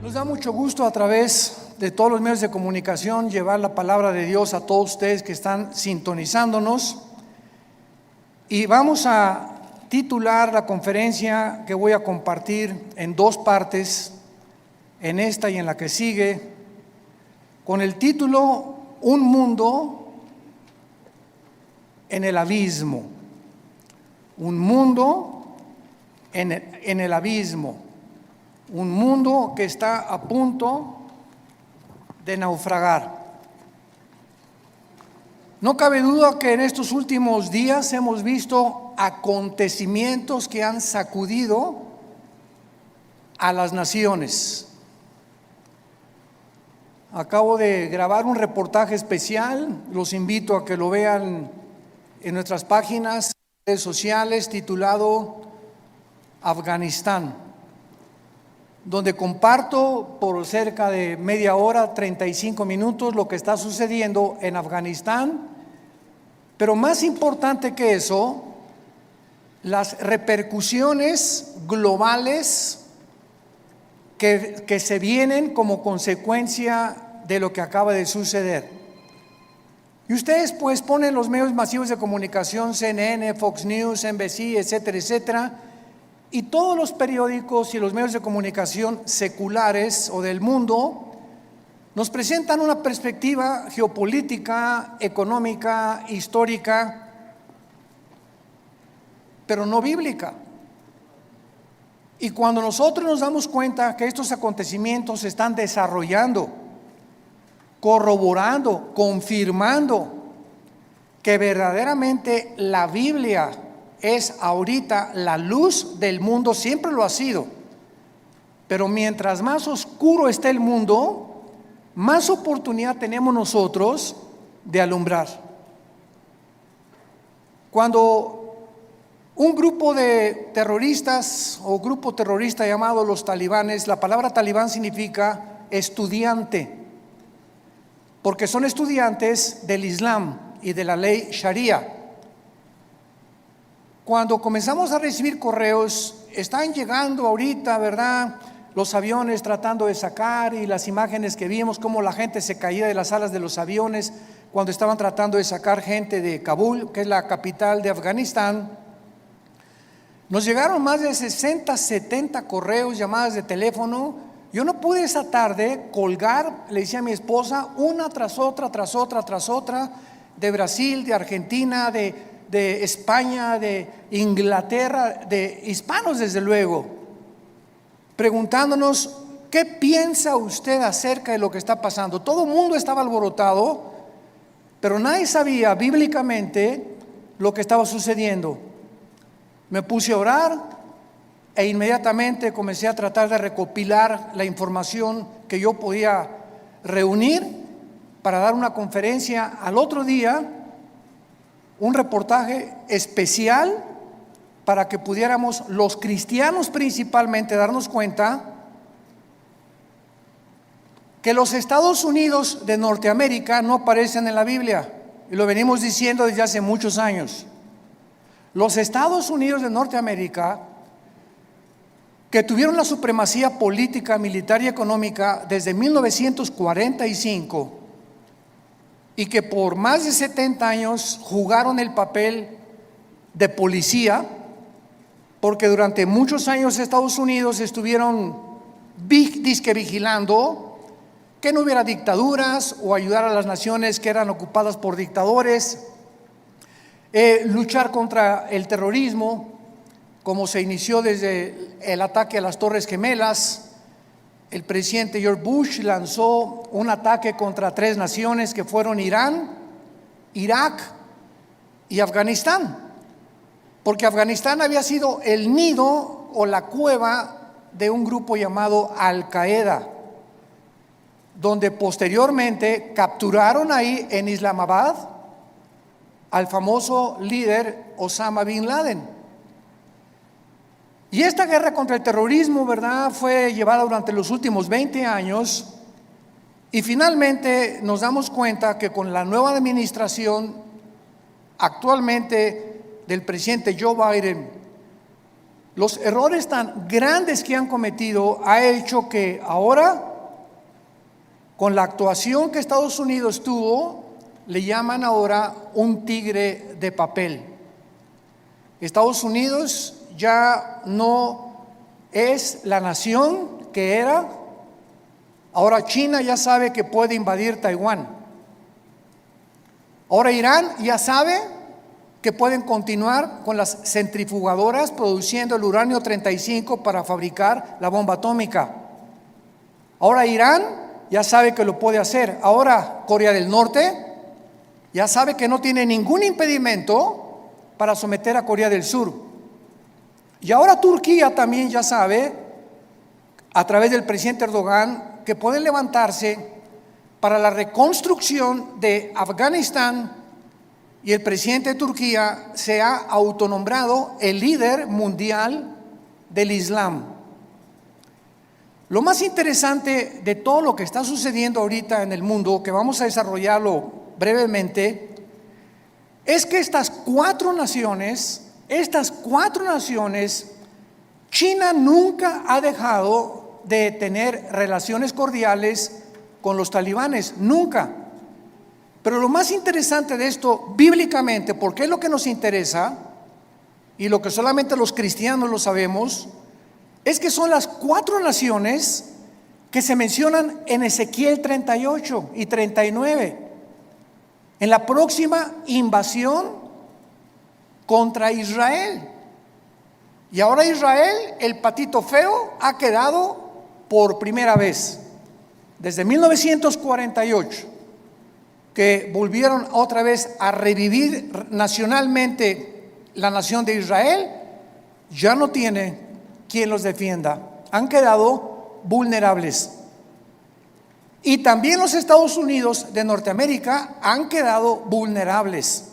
Nos da mucho gusto a través de todos los medios de comunicación llevar la palabra de Dios a todos ustedes que están sintonizándonos. Y vamos a titular la conferencia que voy a compartir en dos partes, en esta y en la que sigue, con el título Un mundo en el abismo. Un mundo en el abismo. Un mundo que está a punto de naufragar. No cabe duda que en estos últimos días hemos visto acontecimientos que han sacudido a las naciones. Acabo de grabar un reportaje especial, los invito a que lo vean en nuestras páginas, redes sociales, titulado Afganistán, donde comparto por cerca de media hora, 35 minutos, lo que está sucediendo en Afganistán, pero más importante que eso, las repercusiones globales que se vienen como consecuencia de lo que acaba de suceder. Y ustedes pues ponen los medios masivos de comunicación, CNN, Fox News, NBC, etcétera, etcétera, y todos los periódicos y los medios de comunicación seculares o del mundo nos presentan una perspectiva geopolítica, económica, histórica, pero no bíblica. Y cuando nosotros nos damos cuenta que estos acontecimientos se están desarrollando, corroborando, confirmando que verdaderamente la Biblia es ahorita la luz del mundo, siempre lo ha sido, pero mientras más oscuro esté el mundo, más oportunidad tenemos nosotros de alumbrar. Cuando un grupo de terroristas o grupo terrorista llamado los talibanes, la palabra talibán significa estudiante, porque son estudiantes del Islam y de la ley Sharia. Cuando comenzamos a recibir correos, están llegando ahorita, ¿verdad?, los aviones tratando de sacar, y las imágenes que vimos, cómo la gente se caía de las alas de los aviones cuando estaban tratando de sacar gente de Kabul, que es la capital de Afganistán. Nos llegaron más de 60, 70 correos, llamadas de teléfono. Yo no pude esa tarde colgar, le decía a mi esposa, una tras otra, de Brasil, de Argentina, de España, de Inglaterra, de hispanos desde luego, preguntándonos, ¿qué piensa usted acerca de lo que está pasando? Todo el mundo estaba alborotado, pero nadie sabía bíblicamente lo que estaba sucediendo. Me puse a orar e inmediatamente comencé a tratar de recopilar la información que yo podía reunir para dar una conferencia al otro día, un reportaje especial para que pudiéramos los cristianos principalmente darnos cuenta que los Estados Unidos de Norteamérica no aparecen en la Biblia, y lo venimos diciendo desde hace muchos años. Los Estados Unidos de Norteamérica, que tuvieron la supremacía política, militar y económica desde 1945 y que por más de 70 años jugaron el papel de policía, porque durante muchos años Estados Unidos estuvieron disque vigilando que no hubiera dictaduras o ayudar a las naciones que eran ocupadas por dictadores, luchar contra el terrorismo, como se inició desde el ataque a las Torres Gemelas. El presidente George Bush lanzó un ataque contra 3 naciones que fueron Irán, Irak y Afganistán, porque Afganistán había sido el nido o la cueva de un grupo llamado Al-Qaeda, donde posteriormente capturaron ahí en Islamabad al famoso líder Osama Bin Laden. Y esta guerra contra el terrorismo, ¿verdad?, fue llevada durante los últimos 20 años, y finalmente nos damos cuenta que con la nueva administración actualmente del presidente Joe Biden, los errores tan grandes que han cometido ha hecho que ahora, con la actuación que Estados Unidos tuvo, le llaman ahora un tigre de papel. Estados Unidos ya no es la nación que era. Ahora China ya sabe que puede invadir Taiwán. Ahora Irán ya sabe que pueden continuar con las centrifugadoras produciendo el uranio 35 para fabricar la bomba atómica. Ahora Irán ya sabe que lo puede hacer. Ahora Corea del Norte ya sabe que no tiene ningún impedimento para someter a Corea del Sur. Y ahora Turquía también ya sabe, a través del presidente Erdogan, que pueden levantarse para la reconstrucción de Afganistán, y el presidente de Turquía se ha autonombrado el líder mundial del Islam. Lo más interesante de todo lo que está sucediendo ahorita en el mundo, que vamos a desarrollarlo brevemente, es que estas cuatro naciones, China nunca ha dejado de tener relaciones cordiales con los talibanes, nunca. Pero lo más interesante de esto, bíblicamente, porque es lo que nos interesa y lo que solamente los cristianos lo sabemos, es que son las cuatro naciones que se mencionan en Ezequiel 38 y 39, en la próxima invasión contra Israel. Y ahora Israel, el patito feo, ha quedado por primera vez desde 1948, que volvieron otra vez a revivir nacionalmente la nación de Israel. Ya no tiene quien los defienda, han quedado vulnerables. Y también los Estados Unidos de Norteamérica han quedado vulnerables,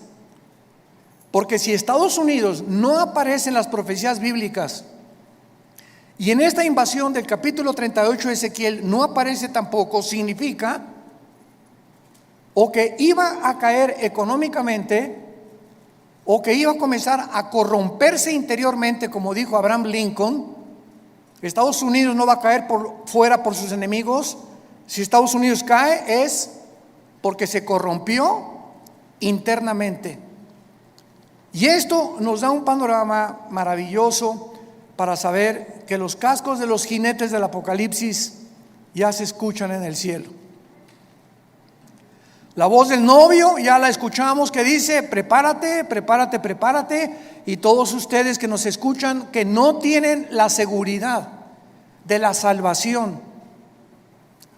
porque si Estados Unidos no aparece en las profecías bíblicas y en esta invasión del capítulo 38 de Ezequiel no aparece tampoco, significa o que iba a caer económicamente, o que iba a comenzar a corromperse interiormente, como dijo Abraham Lincoln. Estados Unidos no va a caer fuera por sus enemigos. Si Estados Unidos cae es porque se corrompió internamente. Y esto nos da un panorama maravilloso para saber que los cascos de los jinetes del Apocalipsis ya se escuchan en el cielo. La voz del novio ya la escuchamos, que dice: prepárate, prepárate, prepárate. Y todos ustedes que nos escuchan, que no tienen la seguridad de la salvación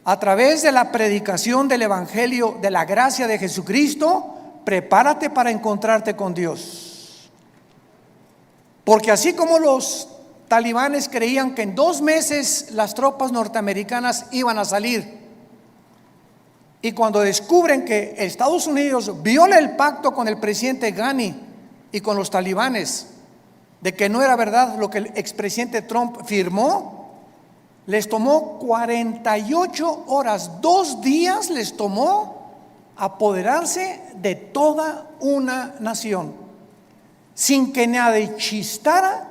a través de la predicación del evangelio de la gracia de Jesucristo, prepárate para encontrarte con Dios. Porque así como los talibanes creían que en 2 meses las tropas norteamericanas iban a salir, y cuando descubren que Estados Unidos viola el pacto con el presidente Ghani y con los talibanes, de que no era verdad lo que el expresidente Trump firmó, les tomó 48 horas, 2 días les tomó apoderarse de toda una nación, sin que nadie chistara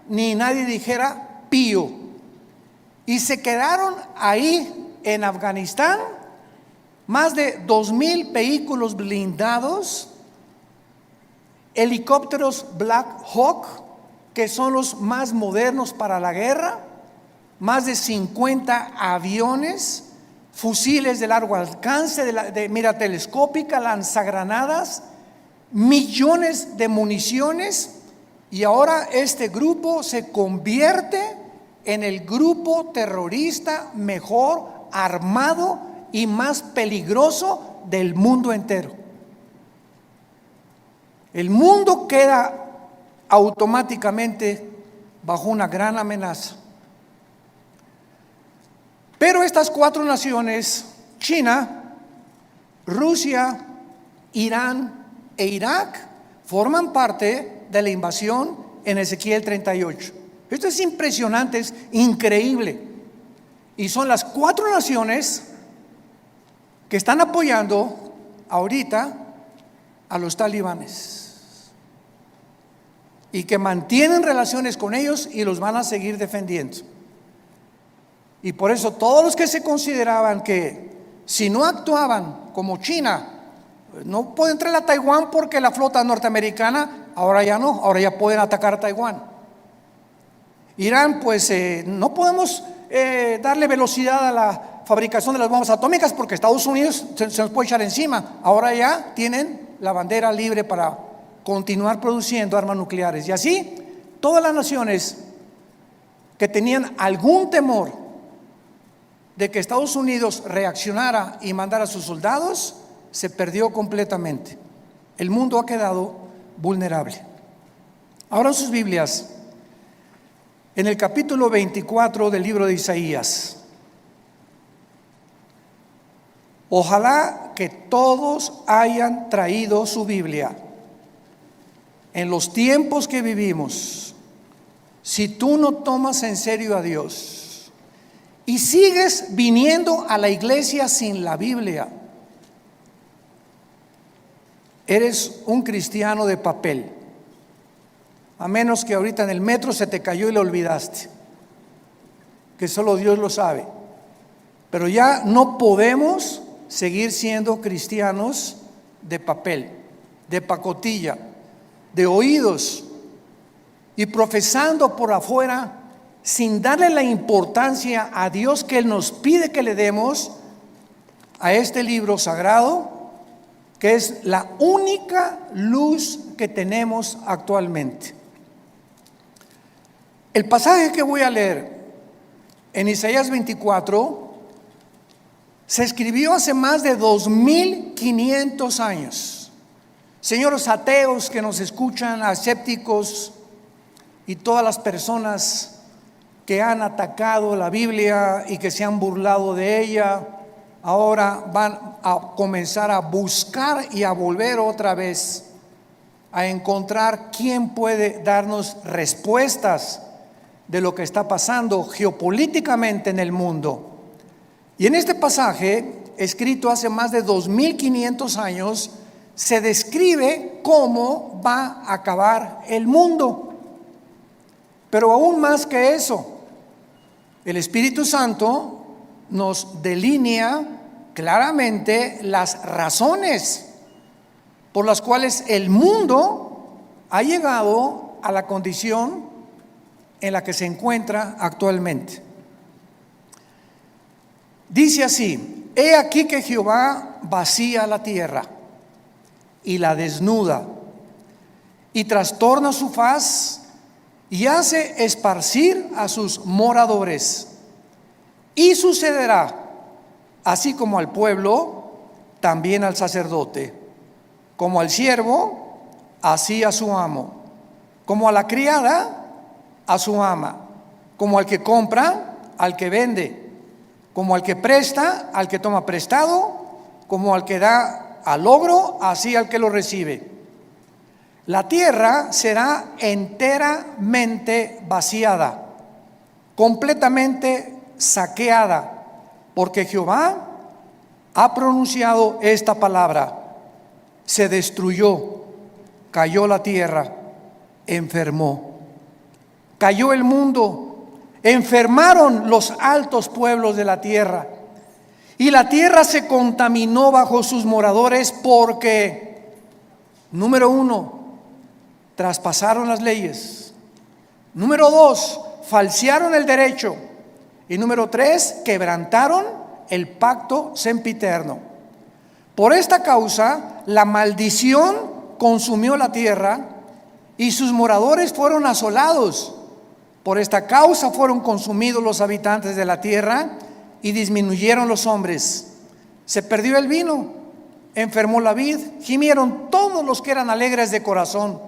ni nadie dijera pío. Y se quedaron ahí en Afganistán más de 2,000 vehículos blindados, helicópteros Black Hawk, que son los más modernos para la guerra, más de 50 aviones, fusiles de largo alcance, de mira telescópica, lanzagranadas, millones de municiones. Y ahora este grupo se convierte en el grupo terrorista mejor armado y más peligroso del mundo entero. El mundo queda automáticamente bajo una gran amenaza. Pero estas 4 naciones, China, Rusia, Irán e Irak, forman parte de la invasión en Ezequiel 38. Esto es impresionante, es increíble. Y son las 4 naciones que están apoyando ahorita a los talibanes. y que mantienen relaciones con ellos y los van a seguir defendiendo. Y por eso todos los que se consideraban que si no actuaban como China, no puede entrar a Taiwán porque la flota norteamericana, ahora ya no, ahora ya pueden atacar a Taiwán. Irán, pues no podemos darle velocidad a la fabricación de las bombas atómicas porque Estados Unidos se nos puede echar encima. Ahora ya tienen la bandera libre para continuar produciendo armas nucleares. Y así, todas las naciones que tenían algún temor de que Estados Unidos reaccionara y mandara a sus soldados, se perdió completamente. El mundo ha quedado vulnerable. Ahora en sus Biblias, en el capítulo 24 del libro de Isaías. Ojalá que todos hayan traído su Biblia. En los tiempos que vivimos, si tú no tomas en serio a Dios y sigues viniendo a la iglesia sin la Biblia, eres un cristiano de papel. A menos que ahorita en el metro se te cayó y lo olvidaste, que solo Dios lo sabe. Pero ya no podemos seguir siendo cristianos de papel, de pacotilla, de oídos y profesando por afuera sin darle la importancia a Dios que Él nos pide que le demos a este libro sagrado, que es la única luz que tenemos actualmente. El pasaje que voy a leer en Isaías 24 se escribió hace más de 2500 años. Señores ateos que nos escuchan, escépticos y todas las personas que han atacado la Biblia y que se han burlado de ella, ahora van a comenzar a buscar y a volver otra vez a encontrar quién puede darnos respuestas de lo que está pasando geopolíticamente en el mundo. Y en este pasaje, escrito hace más de 2500 años, se describe cómo va a acabar el mundo. Pero aún más que eso, el Espíritu Santo nos delinea claramente las razones por las cuales el mundo ha llegado a la condición en la que se encuentra actualmente. Dice así: he aquí que Jehová vacía la tierra y la desnuda, y trastorna su faz y hace esparcir a sus moradores. Y sucederá, así como al pueblo, también al sacerdote, como al siervo, así a su amo, como a la criada, a su ama, como al que compra, al que vende, como al que presta, al que toma prestado, como al que da al logro, así al que lo recibe. La tierra será enteramente vaciada, completamente saqueada, porque Jehová ha pronunciado esta palabra: se destruyó, cayó la tierra, enfermó. Cayó el mundo, enfermaron los altos pueblos de la tierra, y la tierra se contaminó bajo sus moradores porque, número 1, traspasaron las leyes. Número 2, falsearon el derecho. Y número 3, quebrantaron el pacto sempiterno. Por esta causa, la maldición consumió la tierra y sus moradores fueron asolados. Por esta causa fueron consumidos los habitantes de la tierra y disminuyeron los hombres. Se perdió el vino, enfermó la vid, gimieron todos los que eran alegres de corazón.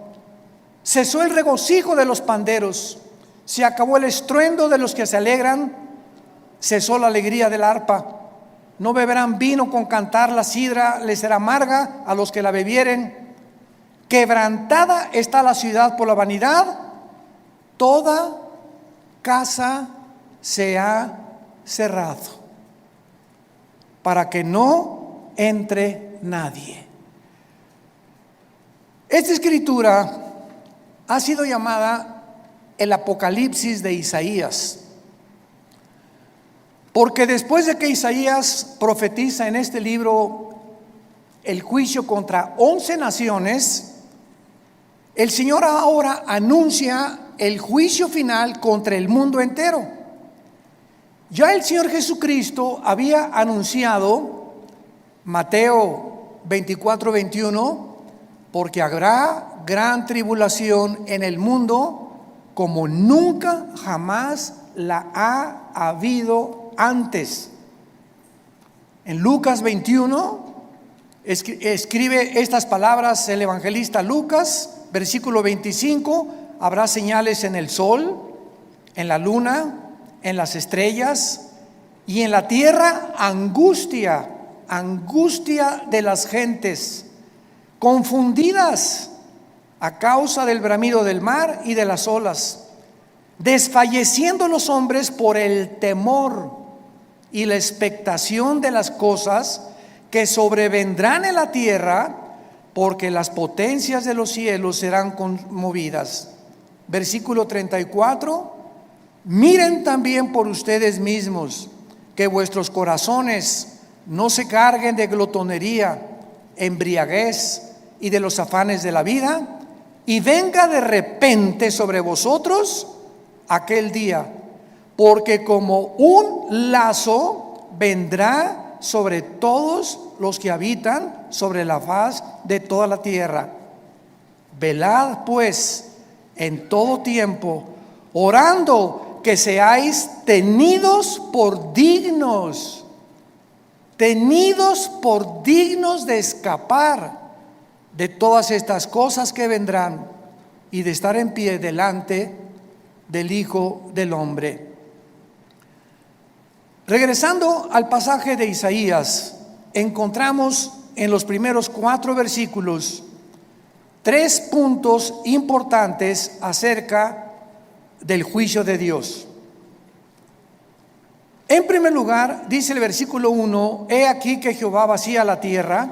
Cesó el regocijo de los panderos, se acabó el estruendo de los que se alegran, cesó la alegría del arpa. No beberán vino con cantar, la sidra les será amarga a los que la bebieren. Quebrantada está la ciudad por la vanidad, toda casa se ha cerrado, para que no entre nadie. Esta escritura ha sido llamada el Apocalipsis de Isaías, porque después de que Isaías profetiza en este libro el juicio contra 11 naciones, el Señor ahora anuncia el juicio final contra el mundo entero. Ya el Señor Jesucristo había anunciado, Mateo 24:21, porque habrá gran tribulación en el mundo como nunca jamás la ha habido antes. En Lucas 21 escribe estas palabras el evangelista Lucas, versículo 25: habrá señales en el sol, en la luna, en las estrellas, y en la tierra angustia de las gentes, confundidas a causa del bramido del mar y de las olas, desfalleciendo los hombres por el temor y la expectación de las cosas que sobrevendrán en la tierra, porque las potencias de los cielos serán conmovidas. Versículo 34: miren también por ustedes mismos, que vuestros corazones no se carguen de glotonería, embriaguez y de los afanes de la vida, y venga de repente sobre vosotros aquel día, porque como un lazo vendrá sobre todos los que habitan sobre la faz de toda la tierra. Velad pues en todo tiempo, orando que seáis tenidos por dignos de escapar de todas estas cosas que vendrán y de estar en pie delante del Hijo del Hombre. Regresando al pasaje de Isaías, encontramos en los primeros 4 versículos 3 puntos importantes acerca del juicio de Dios. En primer lugar, dice el versículo 1: he aquí que Jehová vacía la tierra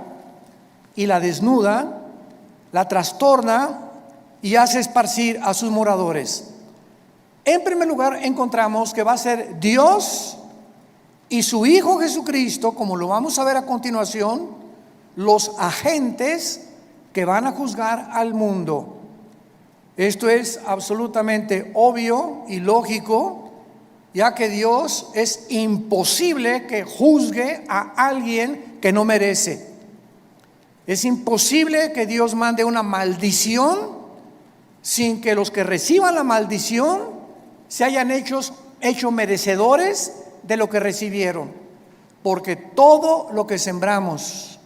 y la desnuda, la trastorna y hace esparcir a sus moradores. En primer lugar, encontramos que va a ser Dios y su Hijo Jesucristo, como lo vamos a ver a continuación, los agentes que van a juzgar al mundo. Esto es absolutamente obvio y lógico, ya que Dios es imposible que juzgue a alguien que no merece. Es imposible que Dios mande una maldición sin que los que reciban la maldición se hayan hecho merecedores de lo que recibieron, porque todo lo que sembramos,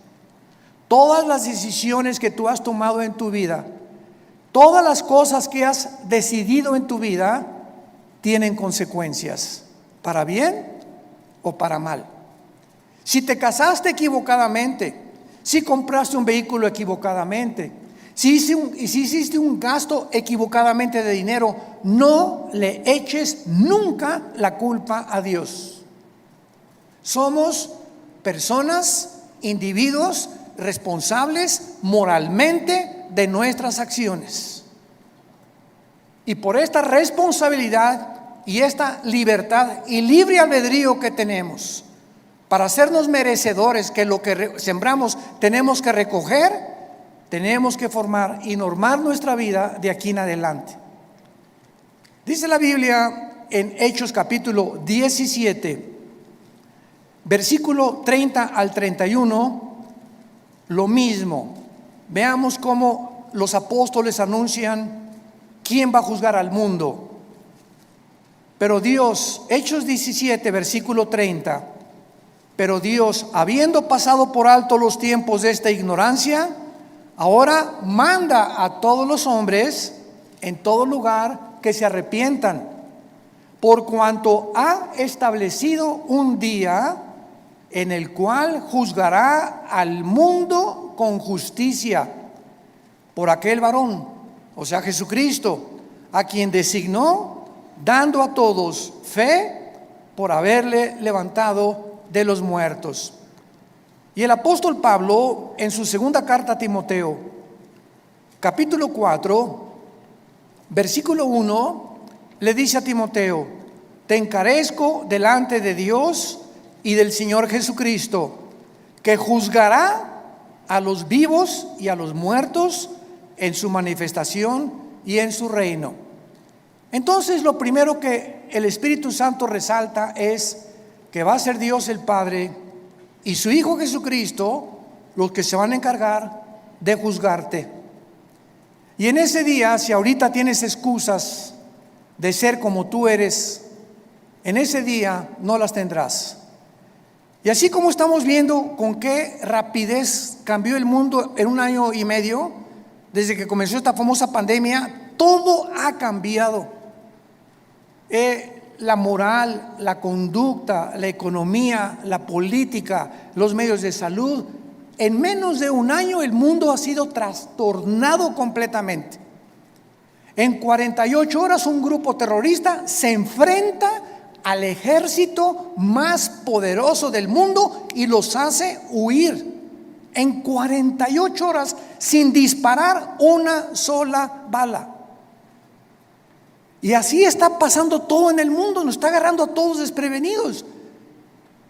todas las decisiones que tú has tomado en tu vida, todas las cosas que has decidido en tu vida tienen consecuencias, para bien o para mal. Si te casaste equivocadamente, si compraste un vehículo equivocadamente, si hiciste un gasto equivocadamente de dinero, no le eches nunca la culpa a Dios. Somos personas, individuos responsables moralmente de nuestras acciones. Y por esta responsabilidad y esta libertad y libre albedrío que tenemos para hacernos merecedores que lo que sembramos tenemos que recoger, tenemos que formar y normar nuestra vida de aquí en adelante. Dice la Biblia en Hechos capítulo 17, versículo 30 al 31, lo mismo. Veamos cómo los apóstoles anuncian quién va a juzgar al mundo. Pero Dios, Hechos 17, versículo 30, pero Dios, habiendo pasado por alto los tiempos de esta ignorancia, ahora manda a todos los hombres en todo lugar que se arrepientan, por cuanto ha establecido un día en el cual juzgará al mundo con justicia por aquel varón, o sea Jesucristo, a quien designó, dando a todos fe por haberle levantado de los muertos. Y el apóstol Pablo, en su segunda carta a Timoteo, capítulo 4, Versículo 1 le dice a Timoteo: te encarezco delante de Dios y del Señor Jesucristo, que juzgará a los vivos y a los muertos en su manifestación y en su reino. Entonces, lo primero que el Espíritu Santo resalta es que va a ser Dios el Padre y su Hijo Jesucristo los que se van a encargar de juzgarte. Y en ese día, si ahorita tienes excusas de ser como tú eres, en ese día no las tendrás. Y así como estamos viendo con qué rapidez cambió el mundo en 1 año y medio, desde que comenzó esta famosa pandemia, todo ha cambiado. La moral, la conducta, la economía, la política, los medios de salud. En menos de 1 año el mundo ha sido trastornado completamente. En 48 horas un grupo terrorista se enfrenta al ejército más poderoso del mundo y los hace huir. En 48 horas sin disparar una sola bala. Y así está pasando todo en el mundo, nos está agarrando a todos desprevenidos.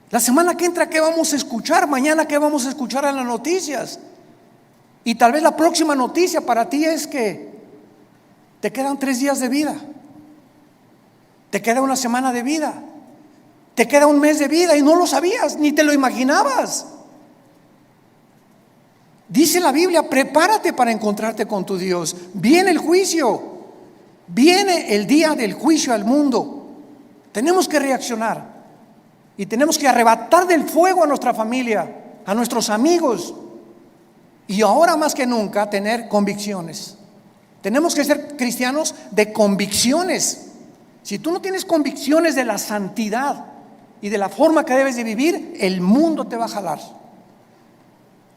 La semana que entra, ¿qué vamos a escuchar? Mañana, ¿qué vamos a escuchar en las noticias? Y tal vez la próxima noticia para ti es que te quedan 3 días de vida, te queda 1 semana de vida, te queda 1 mes de vida y no lo sabías, ni te lo imaginabas. Dice la Biblia: prepárate para encontrarte con tu Dios. Viene el juicio. Viene el día del juicio al mundo. Tenemos que reaccionar y tenemos que arrebatar del fuego a nuestra familia, a nuestros amigos, y ahora más que nunca tener convicciones. Tenemos que ser cristianos de convicciones. Si tú no tienes convicciones de la santidad y de la forma que debes de vivir, el mundo te va a jalar,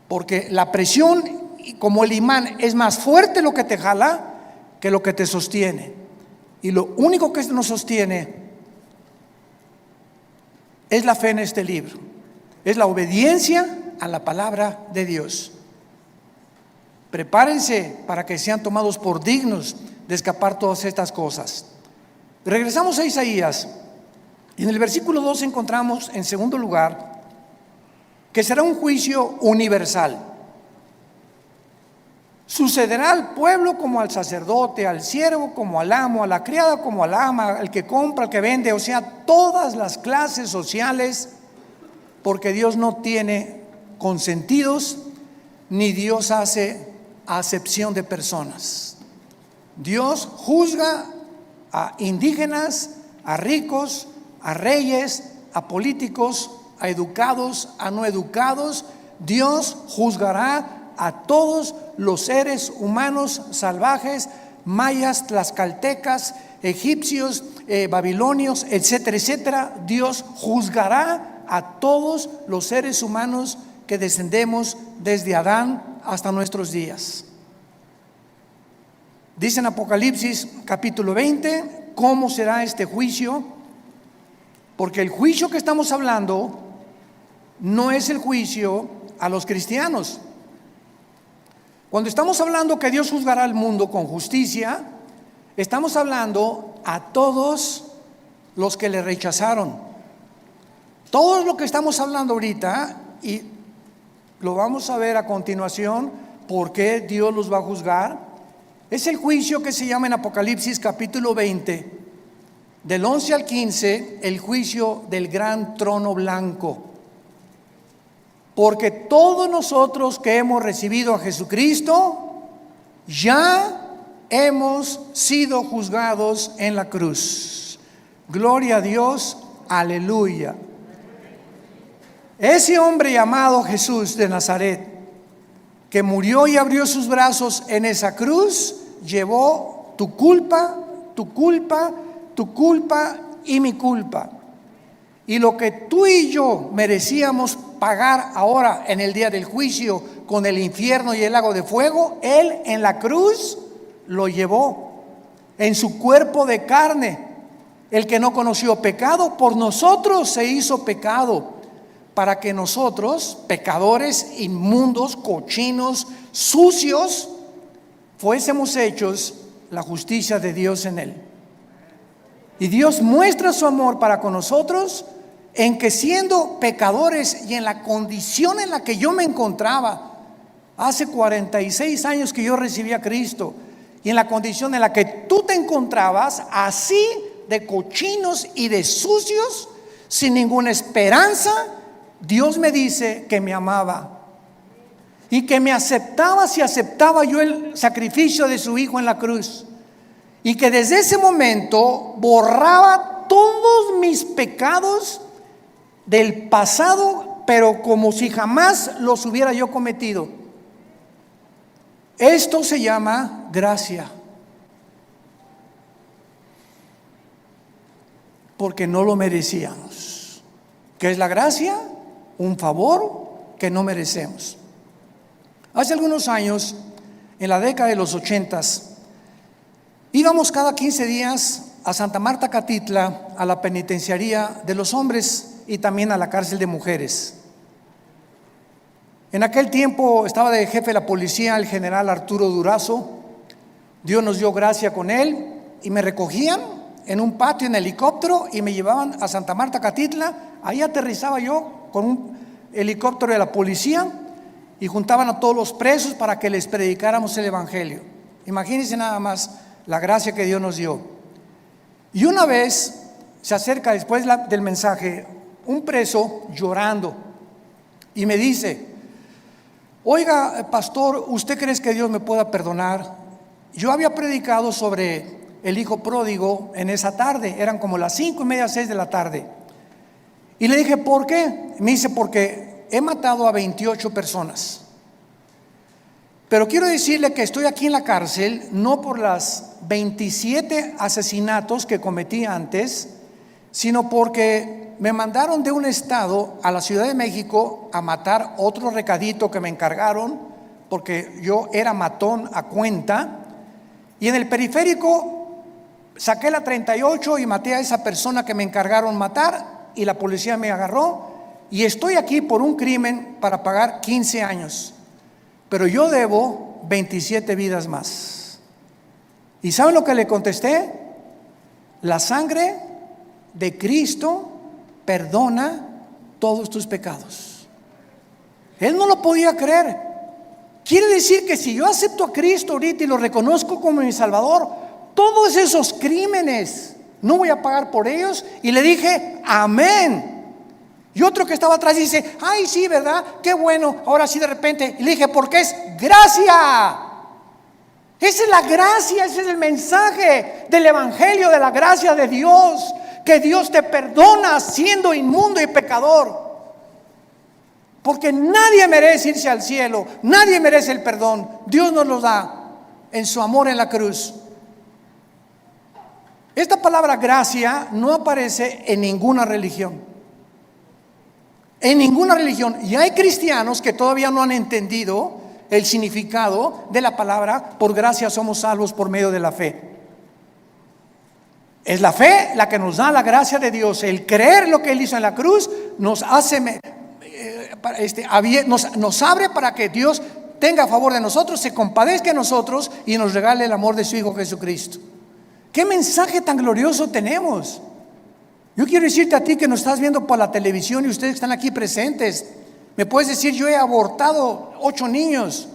porque la presión, como el imán, es más fuerte lo que te jala que lo que te sostiene. Y lo único que nos sostiene es la fe en este libro, es la obediencia a la palabra de Dios. Prepárense para que sean tomados por dignos de escapar todas estas cosas. Regresamos a Isaías y en el versículo 2 encontramos, en segundo lugar, que será un juicio universal. Sucederá al pueblo como al sacerdote, al siervo como al amo, a la criada como al ama, al que compra, al que vende, o sea, todas las clases sociales, porque Dios no tiene consentidos, ni Dios hace acepción de personas. Dios juzga a indígenas, a ricos, a reyes, a políticos, a educados, a no educados. Dios juzgará a todos los seres humanos salvajes, mayas, tlaxcaltecas, egipcios, babilonios, etcétera, etcétera. Dios juzgará a todos los seres humanos que descendemos desde Adán hasta nuestros días. Dice en Apocalipsis capítulo 20 cómo será este juicio, porque el juicio que estamos hablando no es el juicio a los cristianos. Cuando estamos hablando que Dios juzgará al mundo con justicia, estamos hablando a todos los que le rechazaron. Todo lo que estamos hablando ahorita, y lo vamos a ver a continuación, por qué Dios los va a juzgar, es el juicio que se llama en Apocalipsis capítulo 20, del 11 al 15, el juicio del gran trono blanco. Porque todos nosotros que hemos recibido a Jesucristo, ya hemos sido juzgados en la cruz. Gloria a Dios, aleluya. Ese hombre llamado Jesús de Nazaret, que murió y abrió sus brazos en esa cruz, llevó tu culpa, tu culpa, tu culpa y mi culpa. Y lo que tú y yo merecíamos pagar ahora en el día del juicio con el infierno y el lago de fuego, Él en la cruz lo llevó en su cuerpo de carne. El que no conoció pecado, por nosotros se hizo pecado, para que nosotros, pecadores, inmundos, cochinos, sucios, fuésemos hechos la justicia de Dios en él. Y Dios muestra su amor para con nosotros en que, siendo pecadores y en la condición en la que yo me encontraba, hace 46 años que yo recibí a Cristo, y en la condición en la que tú te encontrabas, así de cochinos y de sucios, sin ninguna esperanza, Dios me dice que me amaba y que me aceptaba si aceptaba yo el sacrificio de su Hijo en la cruz, y que desde ese momento borraba todos mis pecados del pasado, pero como si jamás los hubiera yo cometido. Esto se llama gracia, porque no lo merecíamos. ¿Qué es la gracia? Un favor que no merecemos. Hace algunos años, en la década de los 80s, íbamos cada 15 días a Santa Marta, Catitla, a la penitenciaría de los hombres y también a la cárcel de mujeres. En aquel tiempo estaba de jefe de la policía el general Arturo Durazo. Dios nos dio gracia con él y me recogían en un patio en helicóptero y me llevaban a Santa Marta, Catitla. Ahí aterrizaba yo con un helicóptero de la policía y juntaban a todos los presos para que les predicáramos el evangelio. Imagínense nada más la gracia que Dios nos dio. Y una vez se acerca, después del mensaje, un preso llorando y me dice: oiga, pastor, ¿usted cree que Dios me pueda perdonar? Yo había predicado sobre el hijo pródigo en esa tarde, eran como las 5:30, 6 de la tarde. Y le dije: ¿por qué? Me dice: porque he matado a 28 personas. Pero quiero decirle que estoy aquí en la cárcel no por las 27 asesinatos que cometí antes, sino porque me mandaron de un estado a la Ciudad de México a matar otro recadito que me encargaron, porque yo era matón a cuenta, y en el periférico saqué la 38 y maté a esa persona que me encargaron matar, y la policía me agarró, y estoy aquí por un crimen para pagar 15 años, pero yo debo 27 vidas más. ¿Y saben lo que le contesté? La sangre de Cristo perdona todos tus pecados. Él no lo podía creer. Quiere decir que si yo acepto a Cristo ahorita y lo reconozco como mi Salvador, todos esos crímenes no voy a pagar por ellos. Y le dije: amén. Y otro que estaba atrás dice: ay, sí, ¿verdad? Qué bueno. Ahora sí, de repente. Y le dije: porque es gracia. Esa es la gracia, ese es el mensaje del evangelio, de la gracia de Dios, que Dios te perdona siendo inmundo y pecador. Porque nadie merece irse al cielo, nadie merece el perdón. Dios nos lo da en su amor en la cruz. Esta palabra gracia no aparece en ninguna religión. En ninguna religión. Y hay cristianos que todavía no han entendido el significado de la palabra: por gracia somos salvos por medio de la fe. Es la fe la que nos da la gracia de Dios. El creer lo que Él hizo en la cruz nos hace, nos abre para que Dios tenga a favor de nosotros, se compadezca de nosotros y nos regale el amor de su Hijo Jesucristo. ¿Qué mensaje tan glorioso tenemos? Yo quiero decirte a ti que nos estás viendo por la televisión y ustedes que están aquí presentes, me puedes decir: yo he abortado 8 niños,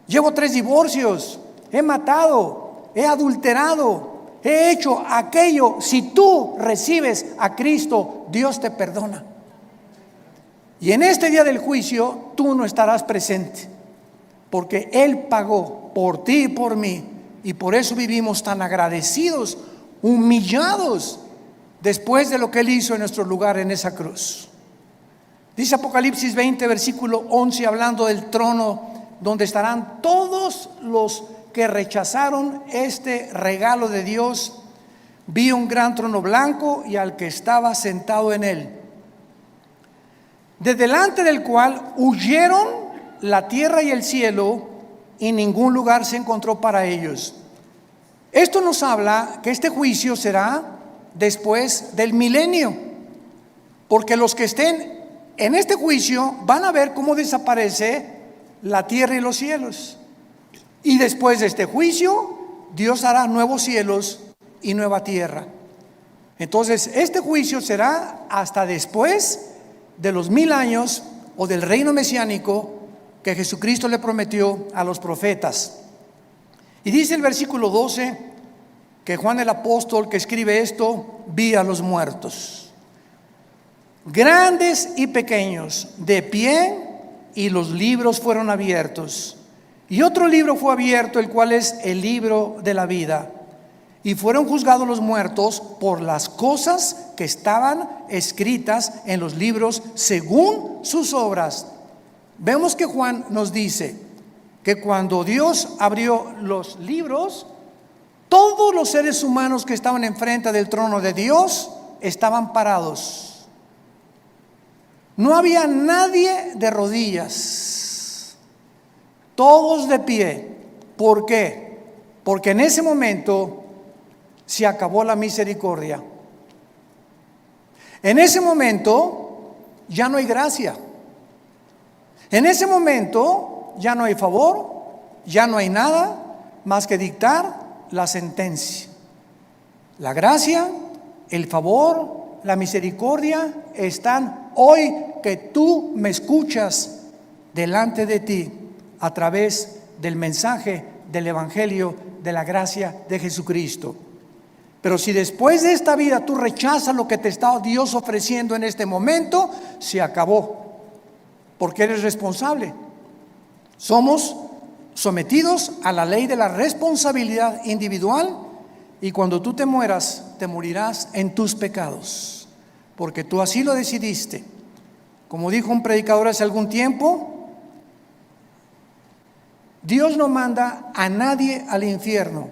llevo 3 divorcios, he matado, he adulterado, he hecho aquello. Si tú recibes a Cristo, Dios te perdona. Y en este día del juicio tú no estarás presente, porque Él pagó por ti y por mí. Y por eso vivimos tan agradecidos, humillados, después de lo que Él hizo en nuestro lugar en esa cruz. Dice Apocalipsis 20, versículo 11, hablando del trono donde estarán todos los que rechazaron este regalo de Dios. Vi un gran trono blanco y al que estaba sentado en él, de delante del cual huyeron la tierra y el cielo, y ningún lugar se encontró para ellos. Esto nos habla que este juicio será después del milenio, porque los que estén en este juicio van a ver cómo desaparece la tierra y los cielos. Y después de este juicio Dios hará nuevos cielos y nueva tierra. Entonces, este juicio será hasta después de los 1000 años o del reino mesiánico que Jesucristo le prometió a los profetas. Y dice el versículo 12 que Juan el apóstol que escribe esto, vi a los muertos, grandes y pequeños, de pie, y los libros fueron abiertos. Y otro libro fue abierto, el cual es el libro de la vida. Y fueron juzgados los muertos por las cosas que estaban escritas en los libros según sus obras. Vemos que Juan nos dice que cuando Dios abrió los libros, todos los seres humanos que estaban enfrente del trono de Dios estaban parados. No había nadie de rodillas, todos de pie. ¿Por qué? Porque en ese momento se acabó la misericordia. En ese momento ya no hay gracia. En ese momento ya no hay favor, ya no hay nada más que dictar la sentencia. La gracia, el favor, la misericordia están hoy que tú me escuchas delante de ti a través del mensaje del evangelio de la gracia de Jesucristo. Pero si después de esta vida tú rechazas lo que te está Dios ofreciendo en este momento, se acabó, porque eres responsable. Somos sometidos a la ley de la responsabilidad individual, y cuando tú te mueras, te morirás en tus pecados, porque tú así lo decidiste. Como dijo un predicador hace algún tiempo, Dios no manda a nadie al infierno.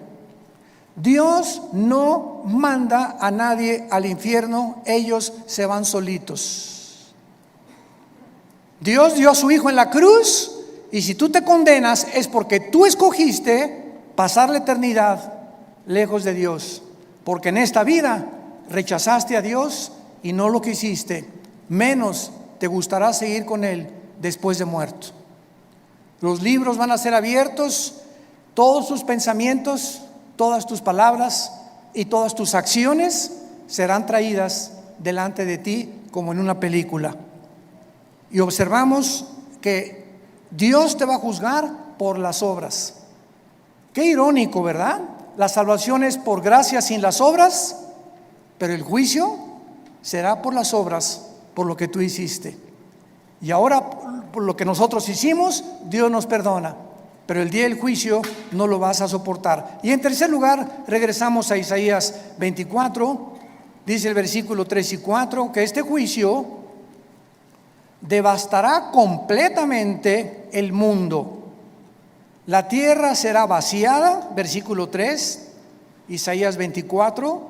Dios no manda a nadie al infierno, ellos se van solitos. Dios dio a su Hijo en la cruz, y si tú te condenas es porque tú escogiste pasar la eternidad lejos de Dios, porque en esta vida rechazaste a Dios y no lo quisiste, menos te gustará seguir con Él después de muerto. Los libros van a ser abiertos, todos tus pensamientos, todas tus palabras y todas tus acciones serán traídas delante de ti como en una película. Y observamos que Dios te va a juzgar por las obras. Qué irónico, ¿verdad? La salvación es por gracia sin las obras, pero el juicio será por las obras, por lo que tú hiciste. Y ahora, por lo que nosotros hicimos, Dios nos perdona, pero el día del juicio no lo vas a soportar. Y en tercer lugar, regresamos a Isaías 24, dice el versículo 3 y 4, que este juicio devastará completamente el mundo. La tierra será vaciada, versículo 3, Isaías 24,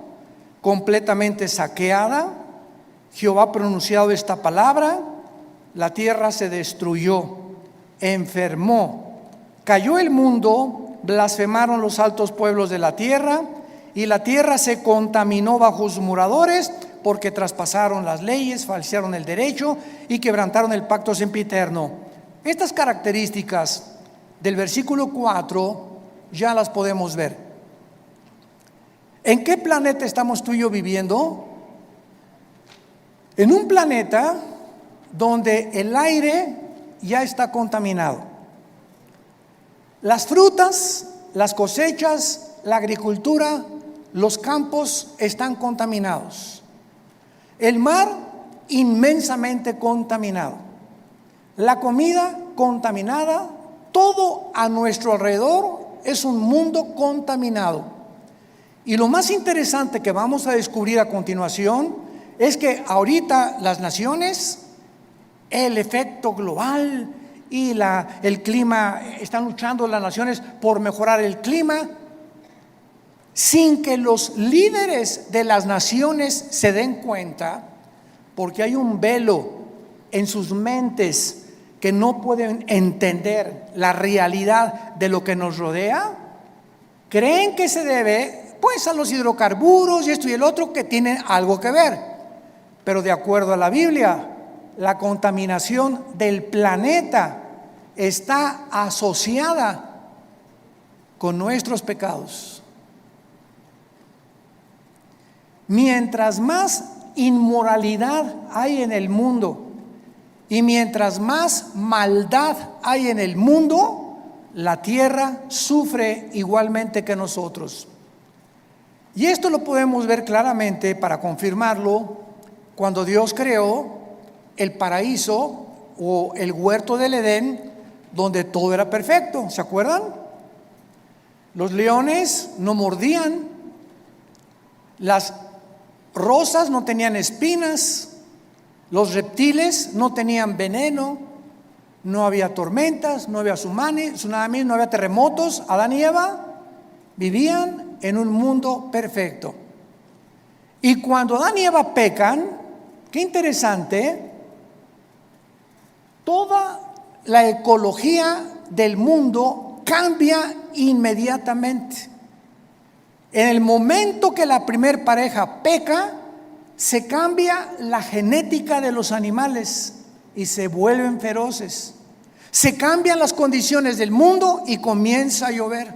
completamente saqueada. Jehová ha pronunciado esta palabra: la tierra se destruyó, enfermó, cayó el mundo, blasfemaron los altos pueblos de la tierra, y la tierra se contaminó bajo sus moradores, porque traspasaron las leyes, falsearon el derecho y quebrantaron el pacto sempiterno. Estas características del versículo 4 ya las podemos ver. ¿En qué planeta estamos tú y yo viviendo? En un planeta donde el aire ya está contaminado. Las frutas, las cosechas, la agricultura, los campos están contaminados. El mar inmensamente contaminado. La comida contaminada. Todo a nuestro alrededor es un mundo contaminado. Y lo más interesante que vamos a descubrir a continuación es que ahorita las naciones, el efecto global y el clima, están luchando las naciones por mejorar el clima, sin que los líderes de las naciones se den cuenta, porque hay un velo en sus mentes que no pueden entender la realidad de lo que nos rodea. Creen que se debe pues a los hidrocarburos y esto y el otro, que tienen algo que ver, pero de acuerdo a la Biblia, la contaminación del planeta está asociada con nuestros pecados. Mientras más inmoralidad hay en el mundo y mientras más maldad hay en el mundo, la tierra sufre igualmente que nosotros. Y esto lo podemos ver claramente para confirmarlo cuando Dios creó el paraíso o el huerto del Edén, donde todo era perfecto. ¿Se acuerdan? Los leones no mordían, las rosas no tenían espinas, los reptiles no tenían veneno, no había tormentas, no había tsunamis, no había terremotos. Adán y Eva vivían en un mundo perfecto. Y cuando Adán y Eva pecan, qué interesante, toda la ecología del mundo cambia inmediatamente. En el momento que la primer pareja peca, se cambia la genética de los animales y se vuelven feroces. Se cambian las condiciones del mundo y comienza a llover.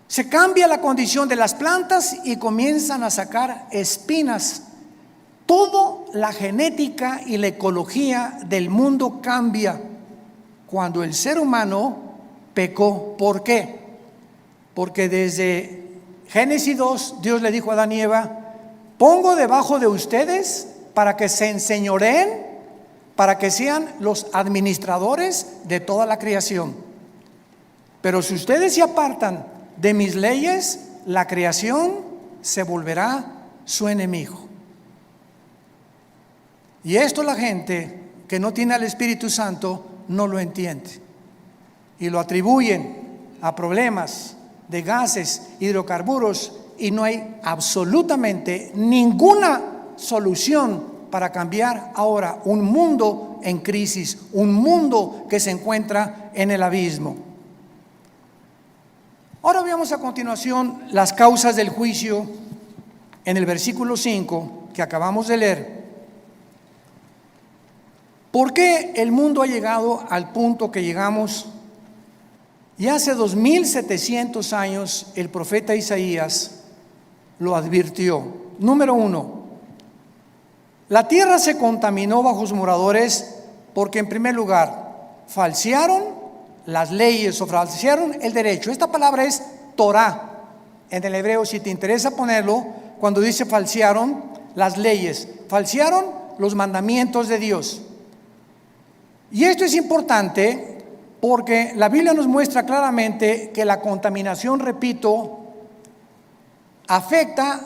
Se cambia la condición de las plantas y comienzan a sacar espinas. Toda la genética y la ecología del mundo cambia cuando el ser humano pecó. ¿Por qué? Porque desde Génesis 2, Dios le dijo a Adán y Eva: pongo debajo de ustedes para que se enseñoreen, para que sean los administradores de toda la creación. Pero si ustedes se apartan de mis leyes, la creación se volverá su enemigo. Y esto la gente que no tiene al Espíritu Santo no lo entiende y lo atribuyen a problemas de gases, hidrocarburos, y no hay absolutamente ninguna solución para cambiar ahora un mundo en crisis, un mundo que se encuentra en el abismo. Ahora veamos a continuación las causas del juicio en el versículo 5 que acabamos de leer. ¿Por qué el mundo ha llegado al punto que llegamos? Y hace 2700 años el profeta Isaías lo advirtió. Número 1, la tierra se contaminó bajo sus moradores porque, en primer lugar, falsearon las leyes o falsearon el derecho. Esta palabra es Torah en el hebreo, si te interesa ponerlo, cuando dice falsearon las leyes, falsearon los mandamientos de Dios. Y esto es importante porque la Biblia nos muestra claramente que la contaminación, repito, afecta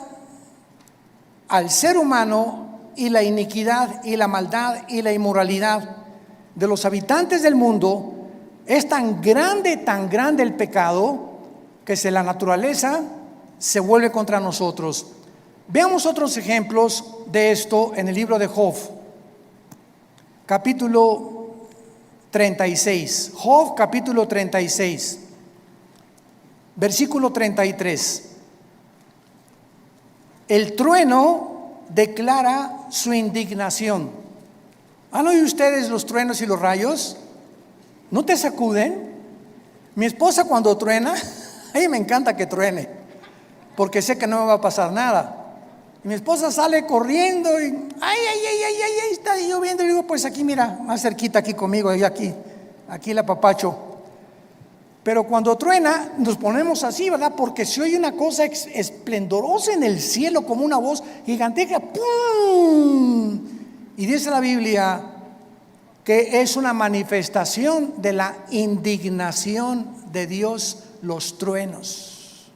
al ser humano, y la iniquidad y la maldad y la inmoralidad de los habitantes del mundo es tan grande el pecado, que la naturaleza se vuelve contra nosotros. Veamos otros ejemplos de esto en el libro de Job, capítulo 36. Job capítulo 36, versículo 33. El trueno declara su indignación. ¿Han oído ustedes los truenos y los rayos? ¿No te sacuden? Mi esposa, cuando truena, a ella me encanta que truene, porque sé que no me va a pasar nada. Y mi esposa sale corriendo y ay, está lloviendo. Y digo, pues aquí, mira, más cerquita aquí conmigo, y aquí la papacho. Pero cuando truena, nos ponemos así, ¿verdad? Porque se oye una cosa esplendorosa en el cielo, como una voz gigantesca, ¡pum! Y dice la Biblia que es una manifestación de la indignación de Dios, los truenos,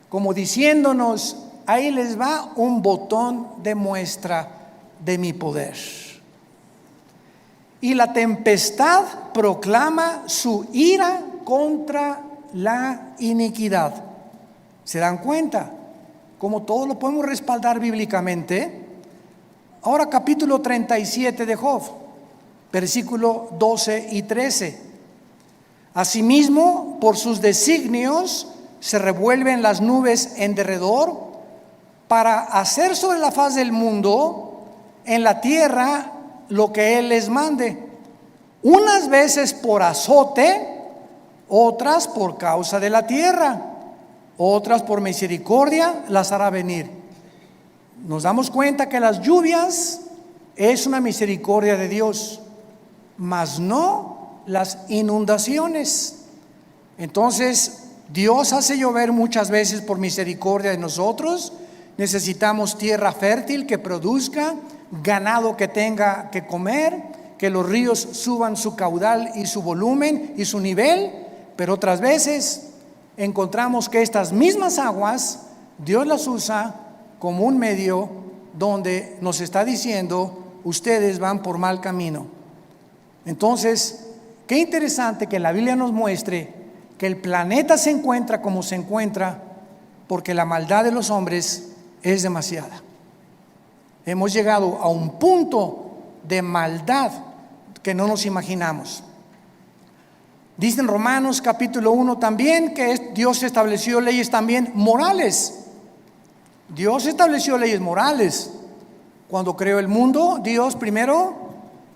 como diciéndonos: ahí les va un botón de muestra de mi poder. Y la tempestad proclama su ira contra la iniquidad. ¿Se dan cuenta cómo todo lo podemos respaldar bíblicamente? Ahora capítulo 37 de Job, versículo 12 y 13. Asimismo, por sus designios se revuelven las nubes en derredor, para hacer sobre la faz del mundo, en la tierra, lo que Él les mande, unas veces por azote, otras por causa de la tierra, otras por misericordia las hará venir. nos damos cuenta que las lluvias es una misericordia de Dios, mas no las inundaciones. Entonces, Dios hace llover muchas veces por misericordia de nosotros. Necesitamos tierra fértil que produzca, ganado que tenga que comer, que los ríos suban su caudal y su volumen y su nivel. Pero otras veces encontramos que estas mismas aguas Dios las usa como un medio donde nos está diciendo: ustedes van por mal camino. Entonces, qué interesante que la Biblia nos muestre que el planeta se encuentra como se encuentra porque la maldad de los hombres es demasiada. Hemos llegado a un punto de maldad que no nos imaginamos. Dice en Romanos capítulo 1 también que Dios estableció leyes también morales. Dios estableció leyes morales. Cuando creó el mundo, Dios primero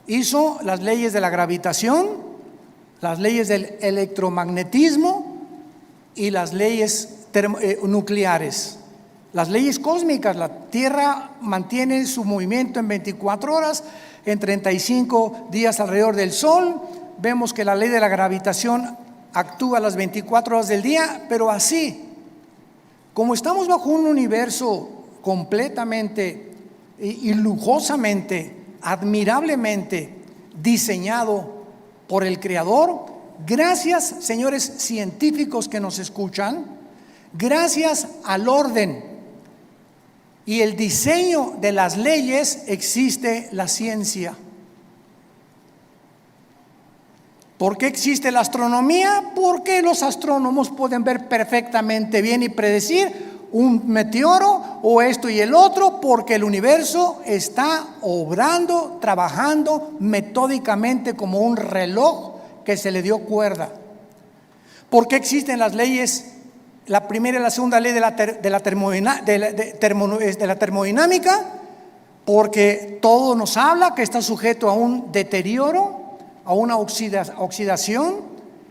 hizo las leyes de la gravitación, las leyes del electromagnetismo y las leyes nucleares. Las leyes cósmicas: la Tierra mantiene su movimiento en 24 horas, en 35 días alrededor del Sol. Vemos que la ley de la gravitación actúa las 24 horas del día, pero así, como estamos bajo un universo completamente y lujosamente, admirablemente diseñado por el Creador, gracias, señores científicos que nos escuchan, gracias al orden y el diseño de las leyes, existe la ciencia. ¿Por qué existe la astronomía? Porque los astrónomos pueden ver perfectamente bien y predecir un meteoro o esto y el otro, porque el universo está obrando, trabajando metódicamente como un reloj que se le dio cuerda. ¿Por qué existen las leyes? La primera y la segunda ley de la termodinámica, porque todo nos habla que está sujeto a un deterioro, a una oxidación.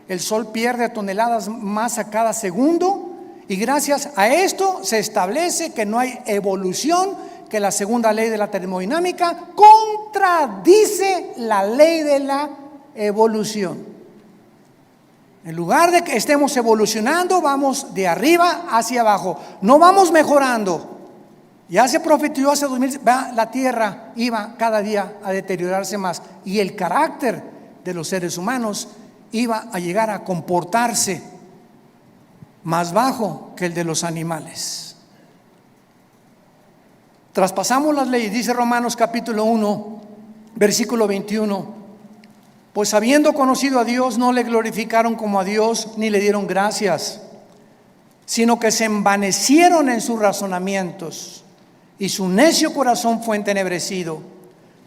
El Sol pierde toneladas masa cada segundo, y gracias a esto se establece que no hay evolución, que la segunda ley de la termodinámica contradice la ley de la evolución. En lugar de que estemos evolucionando, vamos de arriba hacia abajo, no vamos mejorando. Ya se profetizó hace 2000, la tierra iba cada día a deteriorarse más, y el carácter de los seres humanos iba a llegar a comportarse más bajo que el de los animales. Traspasamos las leyes. Dice Romanos capítulo 1, versículo 21: pues habiendo conocido a Dios, no le glorificaron como a Dios, ni le dieron gracias, sino que se envanecieron en sus razonamientos, y su necio corazón fue entenebrecido.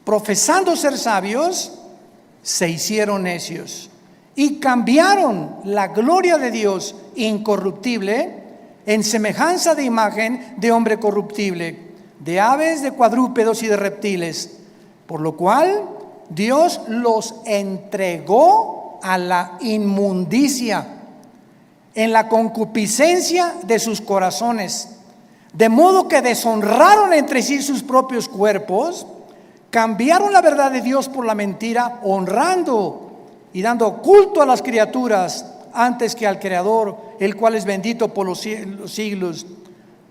Profesando ser sabios, se hicieron necios, y cambiaron la gloria de Dios incorruptible en semejanza de imagen de hombre corruptible, de aves, de cuadrúpedos y de reptiles, por lo cual Dios los entregó a la inmundicia en la concupiscencia de sus corazones, de modo que deshonraron entre sí sus propios cuerpos, cambiaron la verdad de Dios por la mentira, honrando y dando culto a las criaturas antes que al Creador, el cual es bendito por los siglos.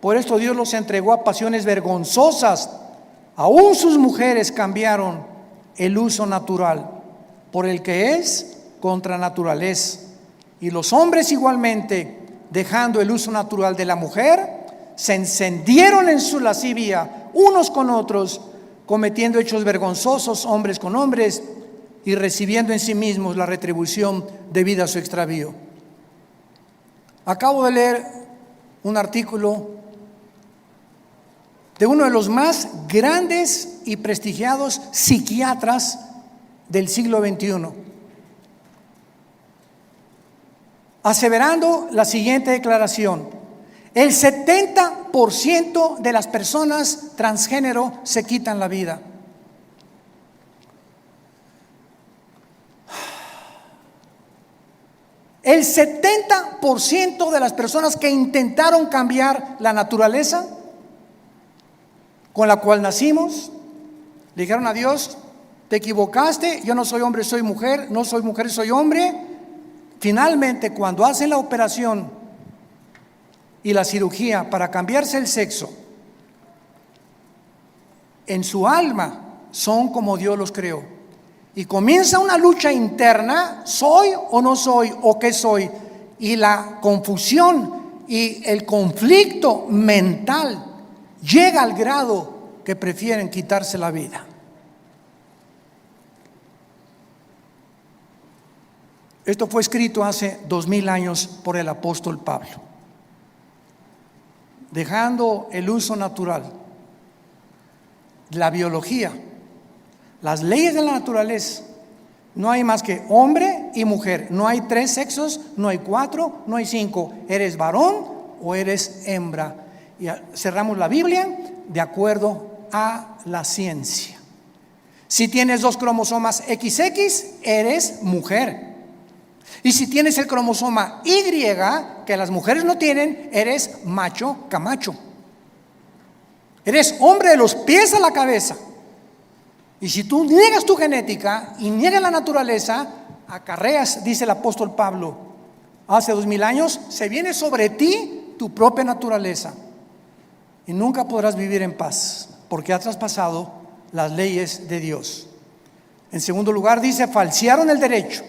Por esto Dios los entregó a pasiones vergonzosas, aún sus mujeres cambiaron el uso natural por el que es contra naturaleza, y los hombres igualmente, dejando el uso natural de la mujer, se encendieron en su lascivia unos con otros, cometiendo hechos vergonzosos hombres con hombres, y recibiendo en sí mismos la retribución debida a su extravío. Acabo de leer un artículo de uno de los más grandes y prestigiados psiquiatras del siglo XXI, aseverando la siguiente declaración: el 70% de las personas transgénero se quitan la vida. El 70% de las personas que intentaron cambiar la naturaleza, con la cual nacimos. Le dijeron a Dios: te equivocaste, yo no soy hombre, soy mujer, no soy mujer, soy hombre. Finalmente, cuando hacen la operación y la cirugía para cambiarse el sexo, en su alma son como Dios los creó. Y comienza una lucha interna: ¿soy o no soy? ¿O qué soy? Y la confusión y el conflicto mental llega al grado que prefieren quitarse la vida. Esto fue escrito hace 2000 años por el apóstol Pablo, dejando el uso natural, la biología, las leyes de la naturaleza. No hay más que hombre y mujer. No hay 3 sexos, no hay 4, no hay 5. Eres varón o eres hembra. Y cerramos la Biblia de acuerdo a la ciencia. Si tienes 2 cromosomas XX, eres mujer. Y si tienes el cromosoma Y, que las mujeres no tienen, eres macho camacho. Eres hombre de los pies a la cabeza. Y si tú niegas tu genética y niegas la naturaleza, acarreas, dice el apóstol Pablo, hace 2000 años, se viene sobre ti tu propia naturaleza. Y nunca podrás vivir en paz, porque has traspasado las leyes de Dios. En segundo lugar, dice: falsearon el derecho.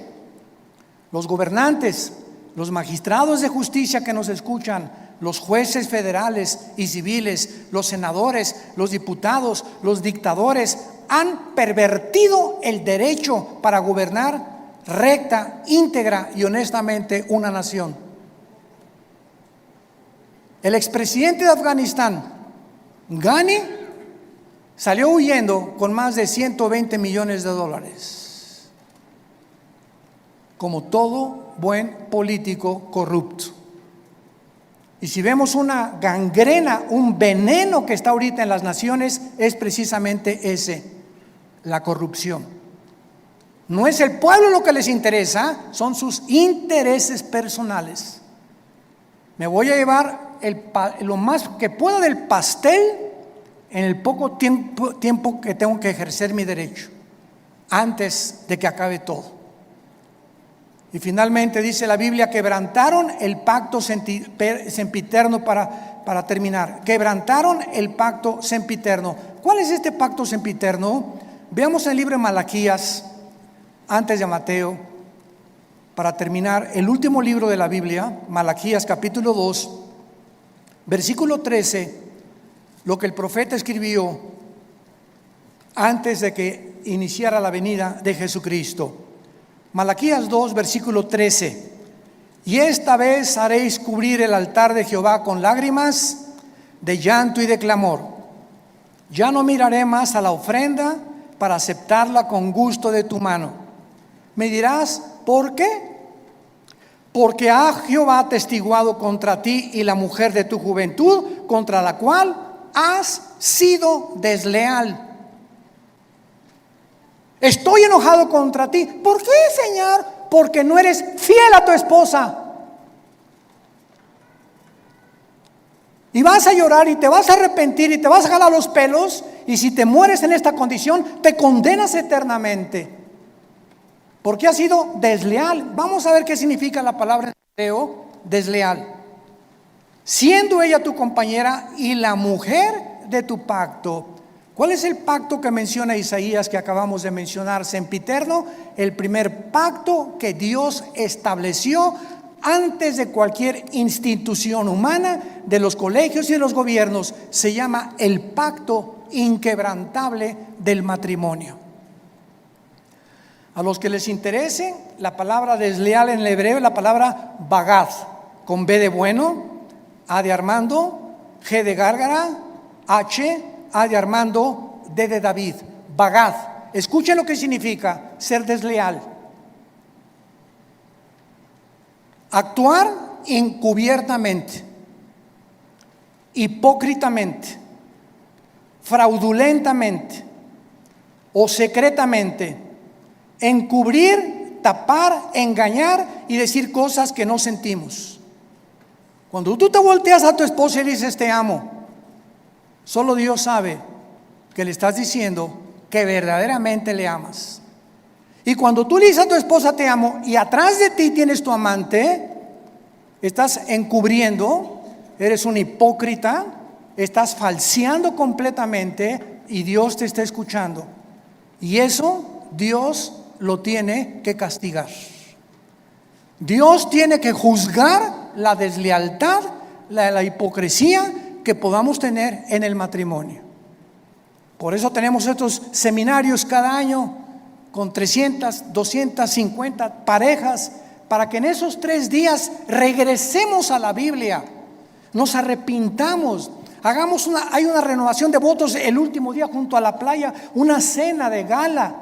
Los gobernantes, los magistrados de justicia que nos escuchan, los jueces federales y civiles, los senadores, los diputados, los dictadores, han pervertido el derecho para gobernar recta, íntegra y honestamente una nación. El expresidente de Afganistán, Ghani, salió huyendo con más de $120 millones, como todo buen político corrupto. Y si vemos una gangrena, un veneno que está ahorita en las naciones, es precisamente ese: la corrupción. No es el pueblo lo que les interesa, son sus intereses personales. Me voy a llevar lo más que pueda del pastel en el poco tiempo que tengo que ejercer mi derecho, antes de que acabe todo. Y finalmente dice la Biblia: quebrantaron el pacto sempiterno. Para terminar, quebrantaron el pacto sempiterno. ¿Cuál es este pacto sempiterno? Veamos el libro de Malaquías, antes de Mateo, para terminar, el último libro de la Biblia, Malaquías capítulo 2, versículo 13, lo que el profeta escribió antes de que iniciara la venida de Jesucristo. Malaquías 2, versículo 13: y esta vez haréis cubrir el altar de Jehová con lágrimas, de llanto y de clamor. Ya no miraré más a la ofrenda para aceptarla con gusto de tu mano. Me dirás: ¿por qué? Porque ha Jehová atestiguado contra ti y la mujer de tu juventud, contra la cual has sido desleal. Estoy enojado contra ti. ¿Por qué, Señor? Porque no eres fiel a tu esposa. Y vas a llorar y te vas a arrepentir y te vas a jalar los pelos, y si te mueres en esta condición, te condenas eternamente, porque has sido desleal. Vamos a ver qué significa la palabra en hebreo, desleal. Siendo ella tu compañera y la mujer de tu pacto. ¿Cuál es el pacto que menciona Isaías, que acabamos de mencionar? Sempiterno, el primer pacto que Dios estableció antes de cualquier institución humana, de los colegios y de los gobiernos. Se llama el pacto inquebrantable del matrimonio. A los que les interese, la palabra desleal en el hebreo es la palabra bagad, con B de bueno, A de Armando, G de Gárgara, A de Armando, D de David. Bagad. Escuchen lo que significa ser desleal: actuar encubiertamente, hipócritamente, fraudulentamente o secretamente, encubrir, tapar, engañar y decir cosas que no sentimos. Cuando tú te volteas a tu esposa y dices: te amo, solo Dios sabe que le estás diciendo que verdaderamente le amas. Y cuando tú le dices a tu esposa te amo y atrás de ti tienes tu amante, estás encubriendo, eres un hipócrita, estás falseando completamente y Dios te está escuchando. Y eso Dios lo tiene que castigar. Dios tiene que juzgar la deslealtad, la hipocresía que podamos tener en el matrimonio. Por eso tenemos estos seminarios cada año con 300, 250 parejas, para que en esos 3 días regresemos a la Biblia, nos arrepintamos, hay una renovación de votos el último día junto a la playa, una cena de gala,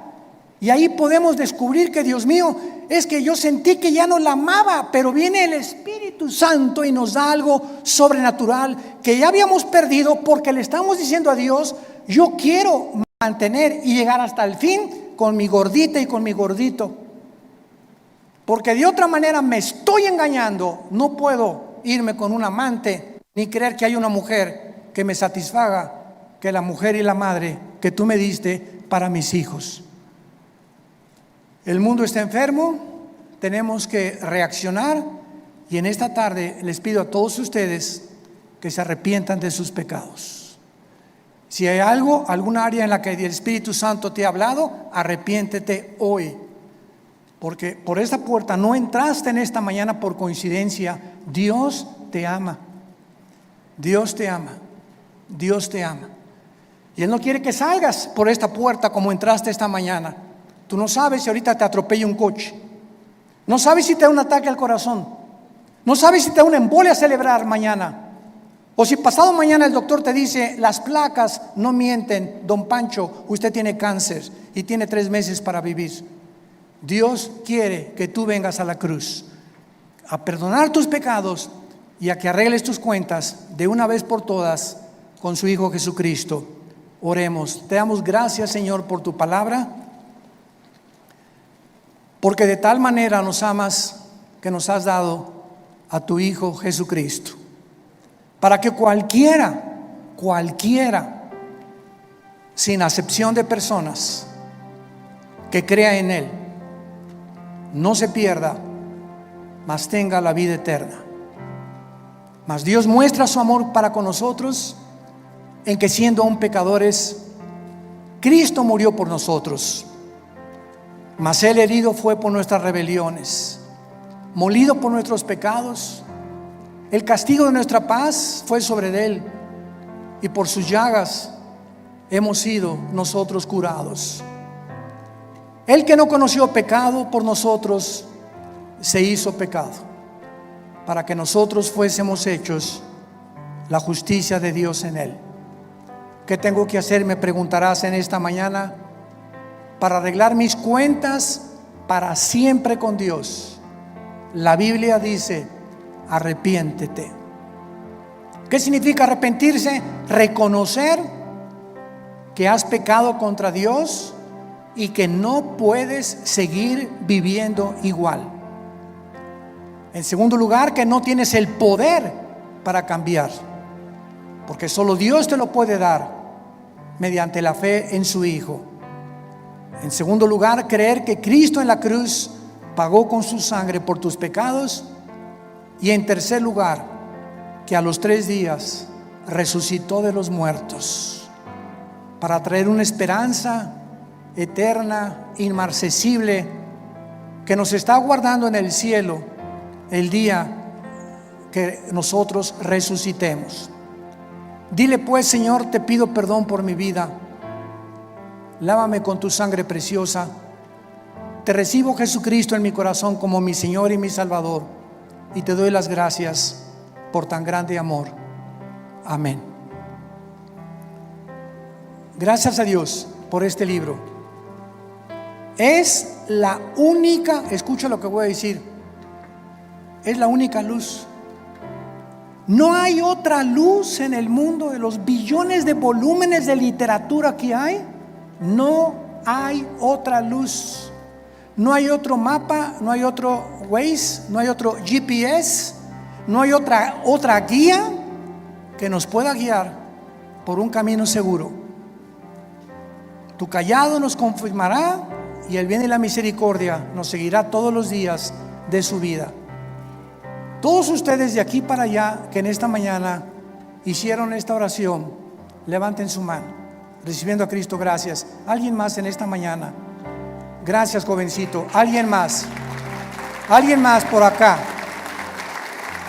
y ahí podemos descubrir que, Dios mío, es que yo sentí que ya no la amaba, pero viene el Espíritu Santo y nos da algo sobrenatural que ya habíamos perdido, porque le estamos diciendo a Dios: yo quiero mantener y llegar hasta el fin con mi gordita y con mi gordito, porque de otra manera me estoy engañando. No puedo irme con un amante ni creer que hay una mujer que me satisfaga, que la mujer y la madre que tú me diste para mis hijos. El mundo está enfermo, tenemos que reaccionar, y en esta tarde les pido a todos ustedes que se arrepientan de sus pecados. Si hay alguna área en la que el Espíritu Santo te ha hablado, arrepiéntete hoy, porque por esta puerta no entraste en esta mañana por coincidencia. Dios te ama, Dios te ama, Dios te ama, y Él no quiere que salgas por esta puerta como entraste esta mañana. Tú no sabes si ahorita te atropella un coche, no sabes si te da un ataque al corazón, no sabes si te da una embolia cerebral mañana, o si pasado mañana el doctor te dice: las placas no mienten, don Pancho, usted tiene cáncer y tiene 3 meses para vivir. Dios quiere que tú vengas a la cruz a perdonar tus pecados y a que arregles tus cuentas de una vez por todas con su Hijo Jesucristo. Oremos. Te damos gracias, Señor, por tu palabra, porque de tal manera nos amas que nos has dado a tu Hijo Jesucristo, para que cualquiera, sin acepción de personas, que crea en Él, no se pierda, mas tenga la vida eterna. Mas Dios muestra su amor para con nosotros en que, siendo aún pecadores, Cristo murió por nosotros. Mas Él herido fue por nuestras rebeliones, molido por nuestros pecados. El castigo de nuestra paz fue sobre Él, y por sus llagas hemos sido nosotros curados. Él, que no conoció pecado, por nosotros se hizo pecado, para que nosotros fuésemos hechos la justicia de Dios en Él. ¿Qué tengo que hacer?, me preguntarás en esta mañana, para arreglar mis cuentas para siempre con Dios. La Biblia dice: arrepiéntete. ¿Qué significa arrepentirse? Reconocer que has pecado contra Dios y que no puedes seguir viviendo igual. En segundo lugar, que no tienes el poder para cambiar, porque solo Dios te lo puede dar mediante la fe en su Hijo. En segundo lugar, creer que Cristo en la cruz pagó con su sangre por tus pecados. Y en tercer lugar, que a los 3 días resucitó de los muertos para traer una esperanza eterna, inmarcesible, que nos está aguardando en el cielo el día que nosotros resucitemos. Dile pues: Señor, te pido perdón por mi vida, lávame con tu sangre preciosa. Te recibo, Jesucristo, en mi corazón como mi Señor y mi Salvador, y te doy las gracias por tan grande amor. Amén. Gracias a Dios por este libro. Es la única, escucha lo que voy a decir, es la única luz. No hay otra luz en el mundo. De los billones de volúmenes de literatura que hay, no hay otra luz. No hay otro mapa, no hay otro Waze, no hay otro GPS, no hay otra guía que nos pueda guiar por un camino seguro. Tu cayado nos confirmará y el bien y la misericordia nos seguirá todos los días de su vida. Todos ustedes de aquí para allá que en esta mañana hicieron esta oración, levanten su mano, recibiendo a Cristo. Gracias. ¿Alguien más en esta mañana? Gracias, jovencito. ¿Alguien más? ¿Alguien más por acá?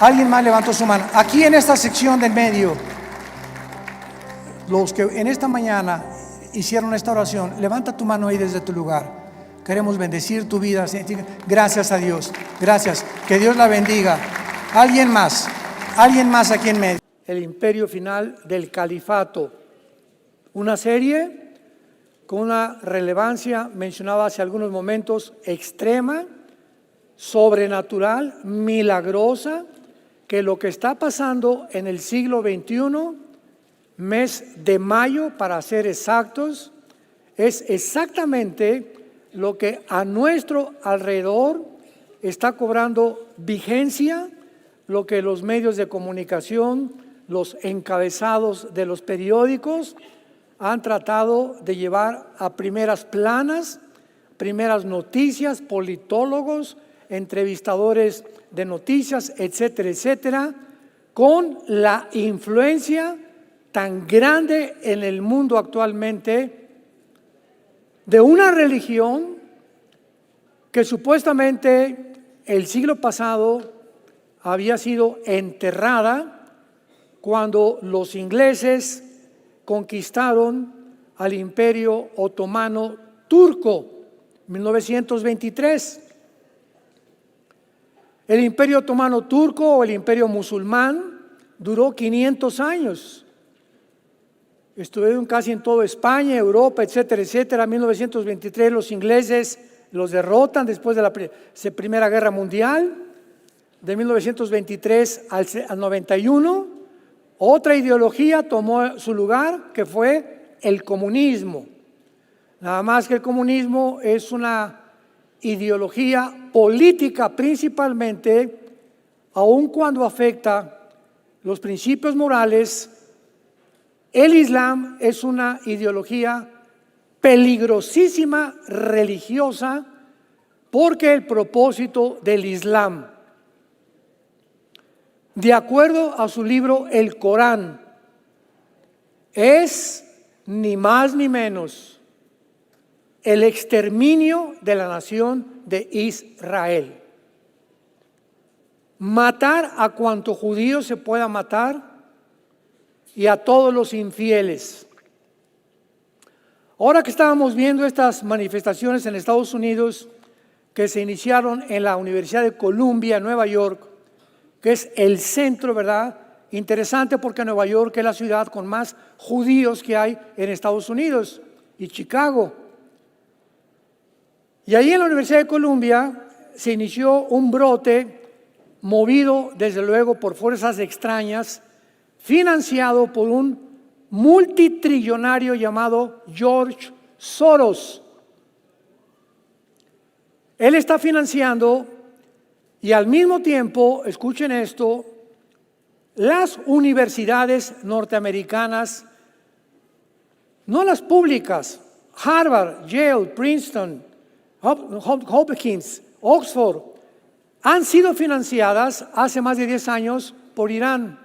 ¿Alguien más levantó su mano? Aquí en esta sección del medio, los que en esta mañana hicieron esta oración, levanta tu mano ahí desde tu lugar. Queremos bendecir tu vida. Gracias a Dios. Gracias. Que Dios la bendiga. ¿Alguien más? ¿Alguien más aquí en medio? El imperio final del califato. Una serie con una relevancia, mencionaba hace algunos momentos, extrema, sobrenatural, milagrosa, que lo que está pasando en el siglo XXI, mes de mayo para ser exactos, es exactamente lo que a nuestro alrededor está cobrando vigencia, lo que los medios de comunicación, los encabezados de los periódicos han tratado de llevar a primeras planas, primeras noticias, politólogos, entrevistadores de noticias, etcétera, etcétera, con la influencia tan grande en el mundo actualmente de una religión que supuestamente el siglo pasado había sido enterrada cuando los ingleses conquistaron al Imperio Otomano Turco, 1923. El Imperio Otomano Turco o el Imperio Musulmán duró 500 años. Estuvieron casi en toda España, Europa, etcétera, etcétera. En 1923 los ingleses los derrotan después de la Primera Guerra Mundial. De 1923 al 91, otra ideología tomó su lugar, que fue el comunismo. Nada más que el comunismo es una ideología política principalmente, aun cuando afecta los principios morales. El Islam es una ideología peligrosísima religiosa, porque el propósito del Islam, de acuerdo a su libro El Corán, es ni más ni menos el exterminio de la nación de Israel. Matar a cuanto judío se pueda matar y a todos los infieles. Ahora que estábamos viendo estas manifestaciones en Estados Unidos que se iniciaron en la Universidad de Columbia, Nueva York, que es el centro, ¿verdad? Interesante, porque Nueva York es la ciudad con más judíos que hay en Estados Unidos, y Chicago. Y ahí en la Universidad de Columbia se inició un brote movido desde luego por fuerzas extrañas, financiado por un multitrillonario llamado George Soros. Él está financiando y al mismo tiempo, escuchen esto, las universidades norteamericanas, no las públicas, Harvard, Yale, Princeton, Hopkins, Oxford, han sido financiadas hace más de 10 años por Irán,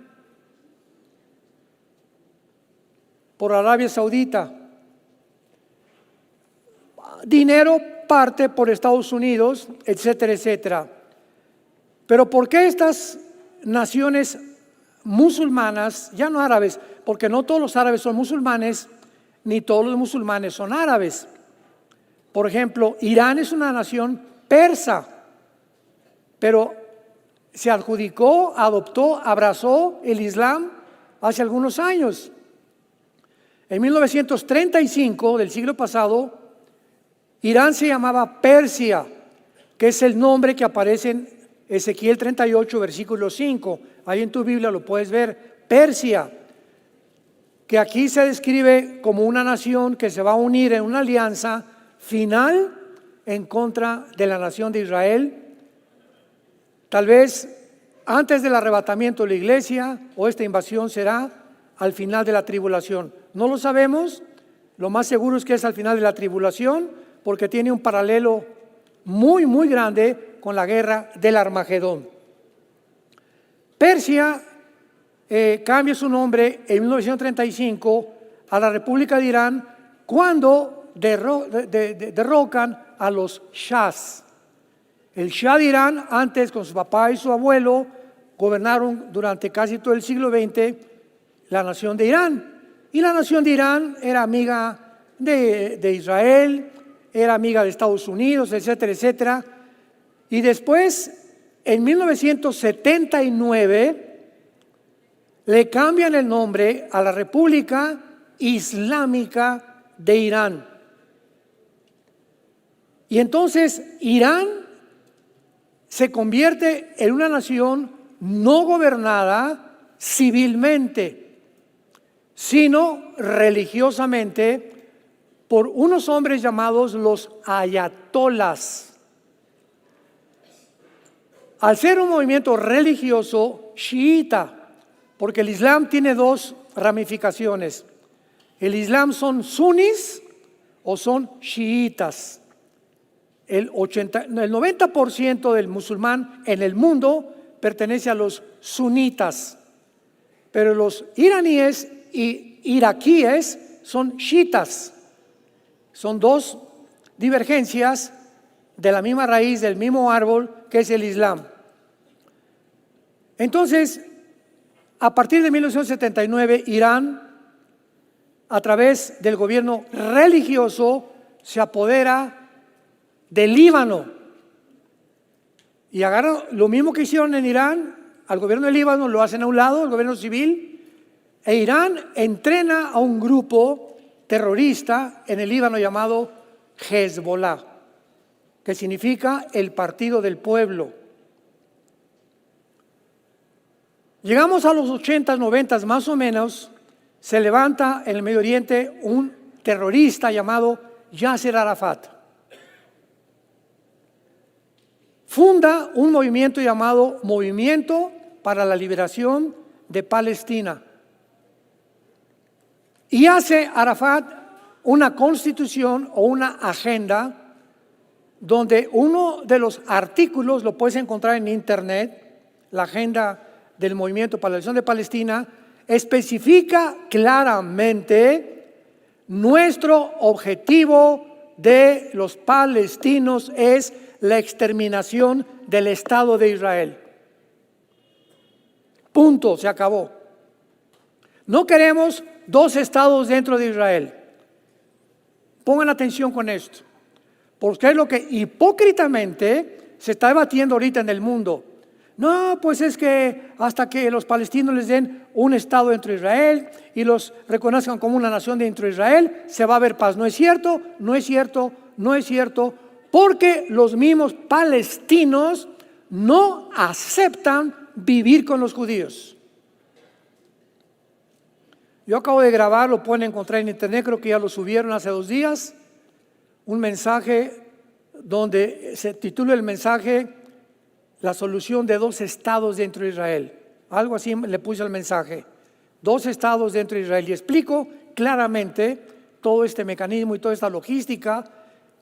por Arabia Saudita. Dinero parte por Estados Unidos, etcétera, etcétera. Pero ¿por qué estas naciones musulmanas, ya no árabes, porque no todos los árabes son musulmanes, ni todos los musulmanes son árabes? Por ejemplo, Irán es una nación persa, pero se adjudicó, adoptó, abrazó el Islam hace algunos años. En 1935 del siglo pasado, Irán se llamaba Persia, que es el nombre que aparece en Ezequiel 38, versículo 5. Ahí en tu Biblia lo puedes ver, Persia, que aquí se describe como una nación que se va a unir en una alianza final en contra de la nación de Israel. Tal vez antes del arrebatamiento de la iglesia, o esta invasión será al final de la tribulación. No lo sabemos. Lo más seguro es que es al final de la tribulación, porque tiene un paralelo muy, muy grande con la guerra del Armagedón. Persia cambia su nombre en 1935 a la República de Irán cuando derrocan a los shahs. El Shah de Irán, antes con su papá y su abuelo, gobernaron durante casi todo el siglo XX la nación de Irán. Y la nación de Irán era amiga de Israel, era amiga de Estados Unidos, etcétera, etcétera. Y después, en 1979, le cambian el nombre a la República Islámica de Irán. Y entonces Irán se convierte en una nación no gobernada civilmente, sino religiosamente por unos hombres llamados los ayatolas. Al ser un movimiento religioso chiita, porque el Islam tiene dos ramificaciones. El Islam son sunis o son chiitas. El 90% del musulmán en el mundo pertenece a los sunitas, pero los iraníes y iraquíes son chiitas. Son dos divergencias de la misma raíz, del mismo árbol que es el Islam. Entonces, a partir de 1979, Irán, a través del gobierno religioso, se apodera del Líbano. Y agarran lo mismo que hicieron en Irán, al gobierno del Líbano lo hacen a un lado, el gobierno civil, e Irán entrena a un grupo terrorista en el Líbano llamado Hezbollah, que significa el partido del pueblo. Llegamos a los 80s, 90s más o menos, se levanta en el Medio Oriente un terrorista llamado Yasser Arafat. Funda un movimiento llamado Movimiento para la Liberación de Palestina. Y hace Arafat una constitución o una agenda donde uno de los artículos, lo puedes encontrar en internet, la agenda del Movimiento para la Liberación de Palestina, especifica claramente nuestro objetivo de los palestinos es la exterminación del Estado de Israel. Punto, se acabó. No queremos dos estados dentro de Israel. Pongan atención con esto, porque es lo que hipócritamente se está debatiendo ahorita en el mundo. No, pues es que hasta que los palestinos les den un estado dentro de Israel y los reconozcan como una nación dentro de Israel, se va a haber paz. No es cierto, no es cierto, no es cierto, porque los mismos palestinos no aceptan vivir con los judíos. Yo acabo de grabar, lo pueden encontrar en internet, creo que ya lo subieron hace 2 días, un mensaje donde se titula el mensaje La solución de 2 estados dentro de Israel. Algo así le puse al mensaje, 2 estados dentro de Israel, y explico claramente todo este mecanismo y toda esta logística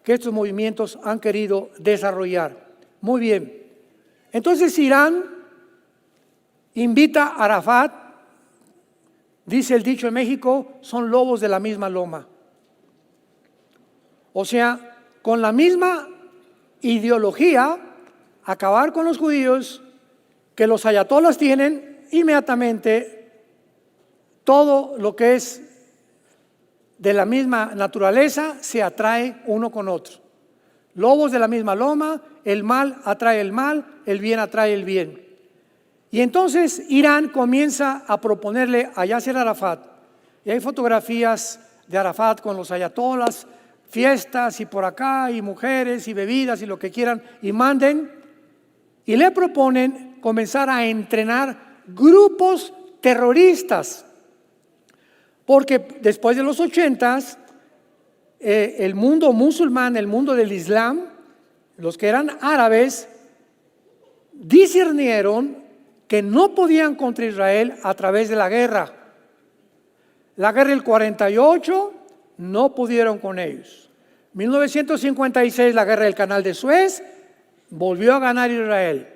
que estos movimientos han querido desarrollar. Muy bien, entonces Irán invita a Arafat, dice el dicho en México, son lobos de la misma loma. O sea, con la misma ideología, acabar con los judíos, que los ayatolas tienen inmediatamente todo lo que es de la misma naturaleza se atrae uno con otro. Lobos de la misma loma, el mal atrae el mal, el bien atrae el bien. Y entonces Irán comienza a proponerle a Yasser Arafat, y hay fotografías de Arafat con los ayatolas, fiestas y por acá, y mujeres y bebidas y lo que quieran, y manden, y le proponen comenzar a entrenar grupos terroristas, porque después de los 80s, el mundo musulmán, el mundo del Islam, los que eran árabes, discernieron que no podían contra Israel a través de la guerra. La guerra del 48 no pudieron con ellos. 1956, la guerra del Canal de Suez, volvió a ganar Israel.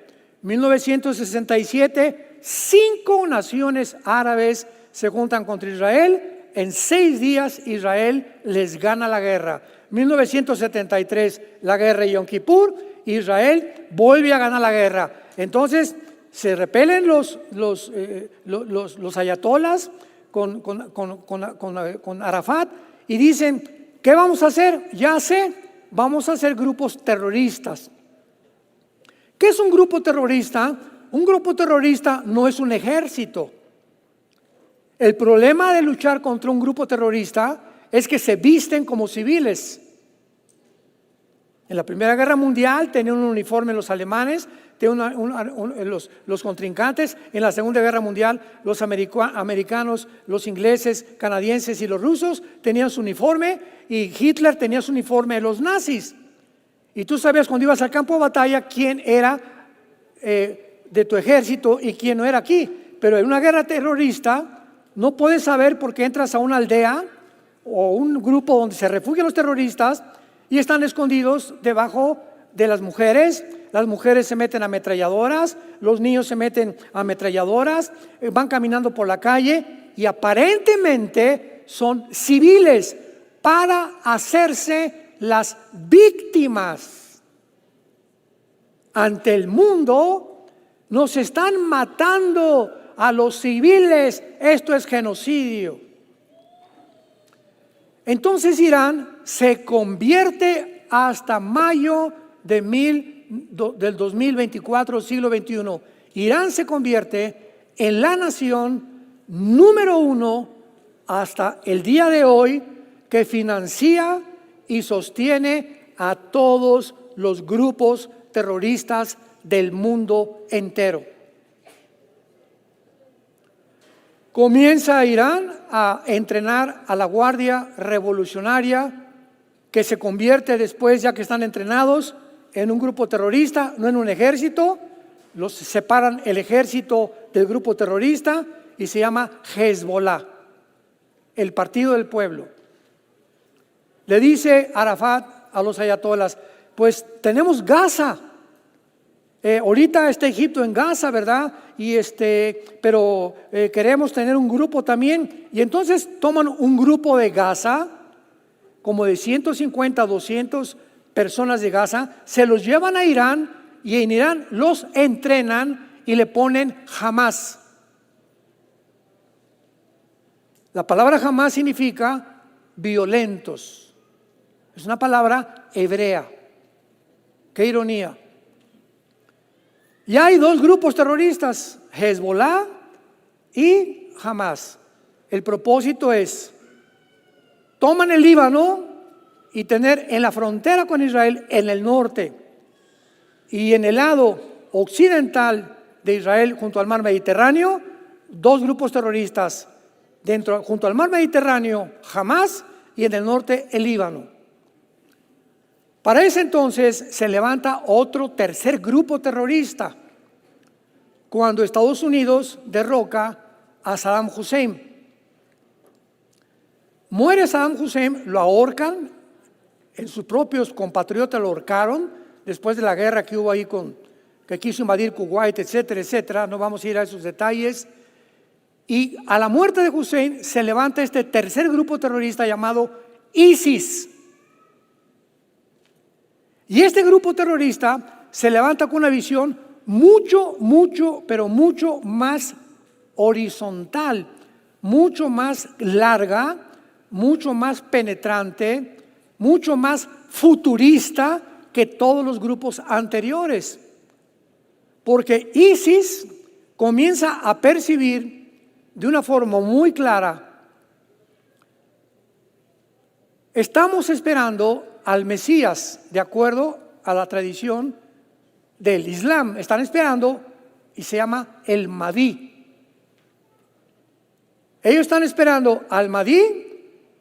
1967, 5 naciones árabes se juntan contra Israel. En 6 días Israel les gana la guerra. 1973, la guerra de Yom Kippur, Israel vuelve a ganar la guerra. Entonces se repelen los ayatolas con Arafat y dicen, ¿qué vamos a hacer? Ya sé, vamos a hacer grupos terroristas. ¿Qué es un grupo terrorista? Un grupo terrorista no es un ejército. El problema de luchar contra un grupo terrorista es que se visten como civiles. En la Primera Guerra Mundial tenían un uniforme los alemanes, los contrincantes. En la Segunda Guerra Mundial los americanos, los ingleses, canadienses y los rusos tenían su uniforme, y Hitler tenía su uniforme de los nazis. Y tú sabías cuando ibas al campo de batalla quién era de tu ejército y quién no era aquí. Pero en una guerra terrorista no puedes saber porque entras a una aldea o un grupo donde se refugian los terroristas y están escondidos debajo de las mujeres. Las mujeres se meten a ametralladoras, los niños se meten a ametralladoras, van caminando por la calle y aparentemente son civiles para hacerse las víctimas. Ante el mundo nos están matando a los civiles, esto es genocidio. Entonces Irán se convierte hasta mayo del 2024, siglo XXI. Irán se convierte en la nación número 1 hasta el día de hoy que financia y sostiene a todos los grupos terroristas del mundo entero. Comienza Irán a entrenar a la Guardia Revolucionaria, que se convierte después, ya que están entrenados, en un grupo terrorista, no en un ejército. Los separan el ejército del grupo terrorista y se llama Hezbollah, el Partido del Pueblo. Le dice Arafat a los ayatolas, pues tenemos Gaza. Ahorita está Egipto en Gaza, ¿verdad? Pero queremos tener un grupo también. Y entonces toman un grupo de Gaza, como de 150, 200 personas de Gaza, se los llevan a Irán y en Irán los entrenan y le ponen Hamas. La palabra Hamas significa violentos. Es una palabra hebrea. Qué ironía. Y hay 2 grupos terroristas, Hezbollah y Hamas. El propósito es, toman el Líbano y tener en la frontera con Israel, en el norte y en el lado occidental de Israel, junto al mar Mediterráneo, 2 grupos terroristas, junto al mar Mediterráneo, Hamas, y en el norte, el Líbano. Para ese entonces se levanta otro tercer grupo terrorista cuando Estados Unidos derroca a Saddam Hussein. Muere Saddam Hussein, lo ahorcan, en sus propios compatriotas lo ahorcaron después de la guerra que hubo ahí que quiso invadir Kuwait, etcétera, etcétera. No vamos a ir a esos detalles. Y a la muerte de Hussein se levanta este tercer grupo terrorista llamado ISIS. Y este grupo terrorista se levanta con una visión mucho más horizontal, mucho más larga, mucho más penetrante, mucho más futurista que todos los grupos anteriores. Porque ISIS comienza a percibir de una forma muy clara: estamos esperando al Mesías, de acuerdo a la tradición del Islam. Están esperando y se llama el Mahdi. Ellos están esperando al Mahdi,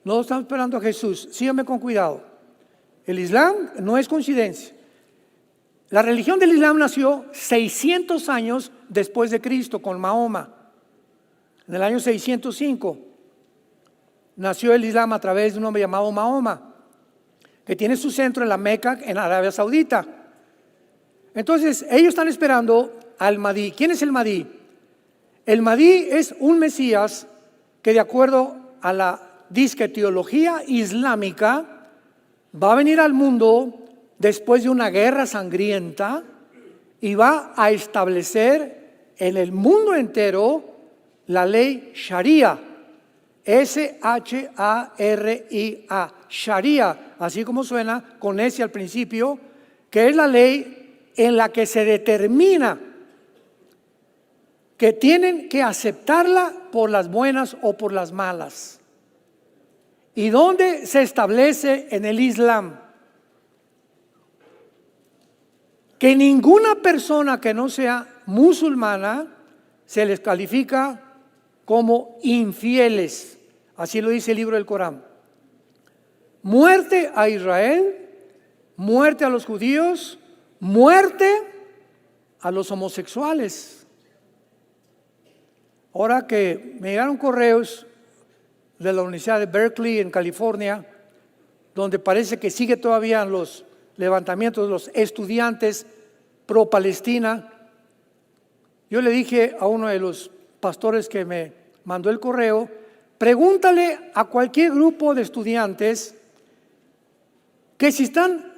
no están esperando a Jesús. Síganme con cuidado. El Islam no es coincidencia. La religión del Islam nació 600 años después de Cristo con Mahoma, en el año 605. nació el Islam a través de un hombre llamado Mahoma, que tiene su centro en la Meca, en Arabia Saudita. Entonces, ellos están esperando al Mahdi. ¿Quién es el Mahdi? El Mahdi es un Mesías que, de acuerdo a la disque teología islámica, va a venir al mundo después de una guerra sangrienta y va a establecer en el mundo entero la ley Sharia, S-H-A-R-I-A, Sharia, así como suena, con S al principio, que es la ley en la que se determina que tienen que aceptarla por las buenas o por las malas. ¿Y dónde se establece en el Islam? Que ninguna persona que no sea musulmana se les califica como infieles. Así lo dice el libro del Corán. Muerte a Israel, muerte a los judíos, muerte a los homosexuales. Ahora que me llegaron correos de la Universidad de Berkeley en California, donde parece que sigue todavía los levantamientos de los estudiantes pro Palestina, yo le dije a uno de los pastores que me mandó el correo, pregúntale a cualquier grupo de estudiantes que si están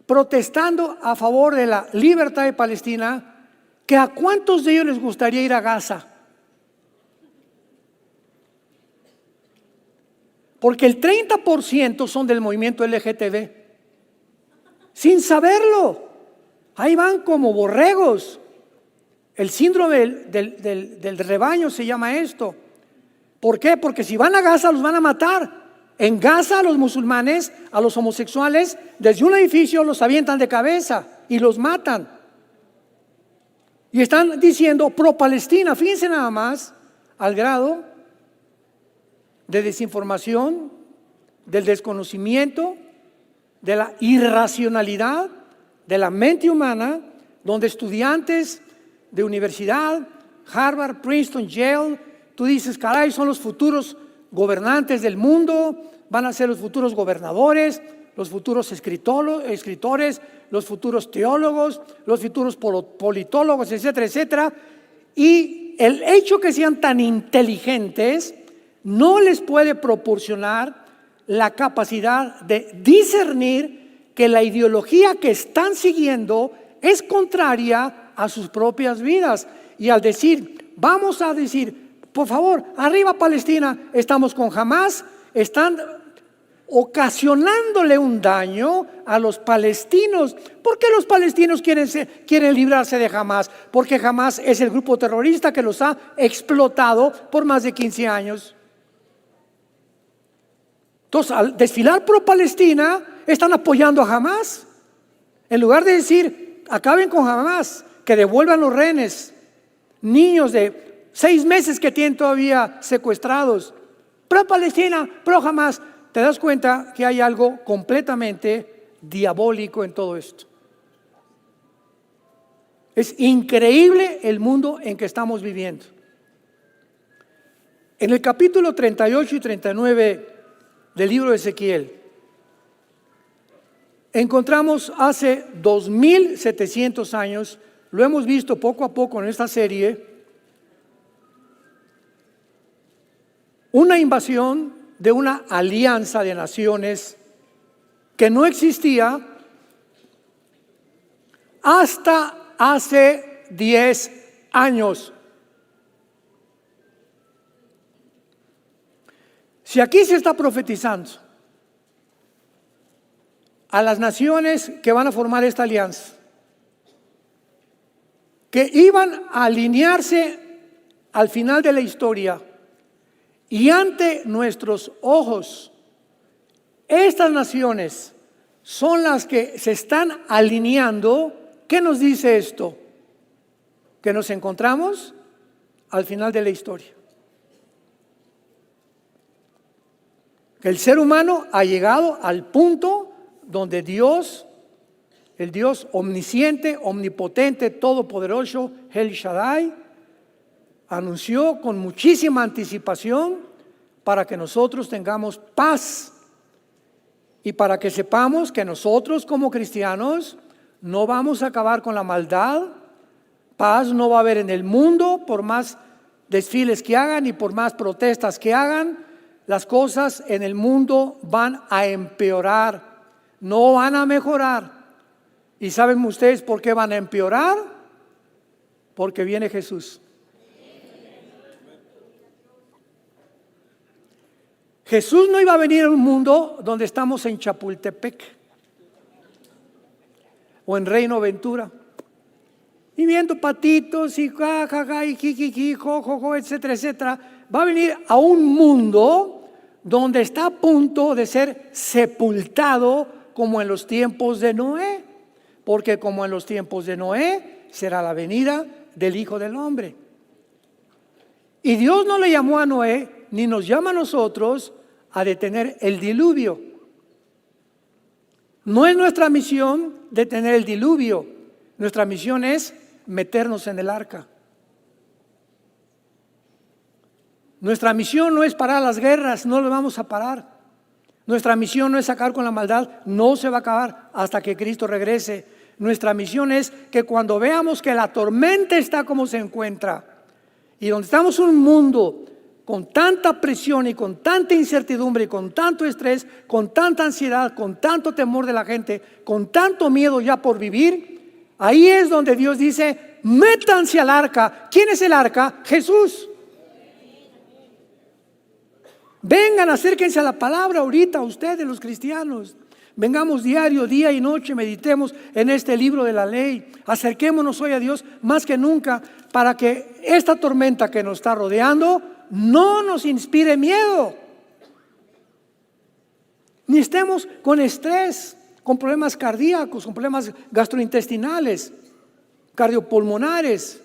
protestando a favor de la libertad de Palestina, que a cuántos de ellos les gustaría ir a Gaza. Porque el 30% son del movimiento LGTB. Sin saberlo. Ahí van como borregos. El síndrome del rebaño se llama esto. ¿Por qué? Porque si van a Gaza los van a matar. En Gaza a los musulmanes, a los homosexuales, desde un edificio los avientan de cabeza y los matan. Y están diciendo pro-Palestina. Fíjense nada más al grado de desinformación, del desconocimiento, de la irracionalidad de la mente humana, donde estudiantes de universidad, Harvard, Princeton, Yale, tú dices, caray, son los futuros gobernantes del mundo, van a ser los futuros gobernadores, los futuros escritores, los futuros teólogos, los futuros politólogos, etcétera, etcétera. Y el hecho que sean tan inteligentes no les puede proporcionar la capacidad de discernir que la ideología que están siguiendo es contraria a sus propias vidas. Y al decir, vamos a decir, por favor, arriba Palestina, estamos con Hamás, están ocasionándole un daño a los palestinos. ¿Por qué los palestinos quieren librarse de Hamás? Porque Hamás es el grupo terrorista que los ha explotado por más de 15 años. Entonces, al desfilar pro Palestina, están apoyando a Hamás. En lugar de decir, acaben con Hamás, que devuelvan los rehenes, niños de 6 meses que tienen todavía secuestrados. Pro Palestina, pro Hamás. Te das cuenta que hay algo completamente diabólico en todo esto. Es increíble el mundo en que estamos viviendo. En el capítulo 38 y 39 del libro de Ezequiel, encontramos hace 2700 años, lo hemos visto poco a poco en esta serie, una invasión de una alianza de naciones que no existía hasta hace 10 años. Si aquí se está profetizando a las naciones que van a formar esta alianza, que iban a alinearse al final de la historia, y ante nuestros ojos, estas naciones son las que se están alineando. ¿Qué nos dice esto? Que nos encontramos al final de la historia. Que el ser humano ha llegado al punto donde Dios, el Dios omnisciente, omnipotente, todopoderoso, El Shaddai, anunció con muchísima anticipación para que nosotros tengamos paz y para que sepamos que nosotros como cristianos no vamos a acabar con la maldad. Paz no va a haber en el mundo por más desfiles que hagan y por más protestas que hagan. Las cosas en el mundo van a empeorar, no van a mejorar. ¿Y saben ustedes por qué van a empeorar? Porque viene Jesús. Jesús no iba a venir a un mundo donde estamos en Chapultepec o en Reino Ventura y viendo patitos y jajaja y jijiji, jojojo, etcétera, etcétera. Va a venir a un mundo donde está a punto de ser sepultado como en los tiempos de Noé, porque como en los tiempos de Noé será la venida del Hijo del Hombre. Y Dios no le llamó a Noé ni nos llama a nosotros a detener el diluvio. No es nuestra misión detener el diluvio. Nuestra misión es meternos en el arca. Nuestra misión no es parar las guerras, no lo vamos a parar. Nuestra misión no es acabar con la maldad, no se va a acabar hasta que Cristo regrese. Nuestra misión es que cuando veamos que la tormenta está como se encuentra y donde estamos en un mundo con tanta presión y con tanta incertidumbre y con tanto estrés, con tanta ansiedad, con tanto temor de la gente, con tanto miedo ya por vivir, ahí es donde Dios dice, métanse al arca. ¿Quién es el arca? Jesús. Vengan, acérquense a la palabra ahorita, ustedes los cristianos. Vengamos diario, día y noche, meditemos en este libro de la ley. Acerquémonos hoy a Dios más que nunca para que esta tormenta que nos está rodeando no nos inspire miedo. Ni estemos con estrés, con problemas cardíacos, con problemas gastrointestinales, cardiopulmonares,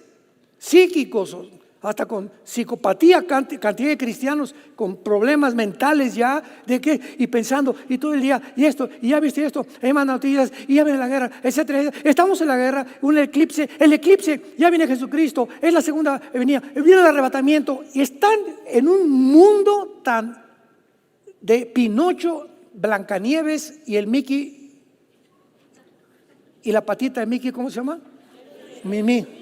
psíquicos, hasta con psicopatía, cantidad de cristianos con problemas mentales ya, de qué, y pensando, y todo el día, y esto, y ya viste esto, hay más noticias, y ya viene la guerra, etcétera, etcétera. Estamos en la guerra, el eclipse, ya viene Jesucristo, es la segunda venida, viene el arrebatamiento, y están en un mundo tan de Pinocho, Blancanieves y el Mickey, y la patita de Mickey, ¿cómo se llama? Mimi.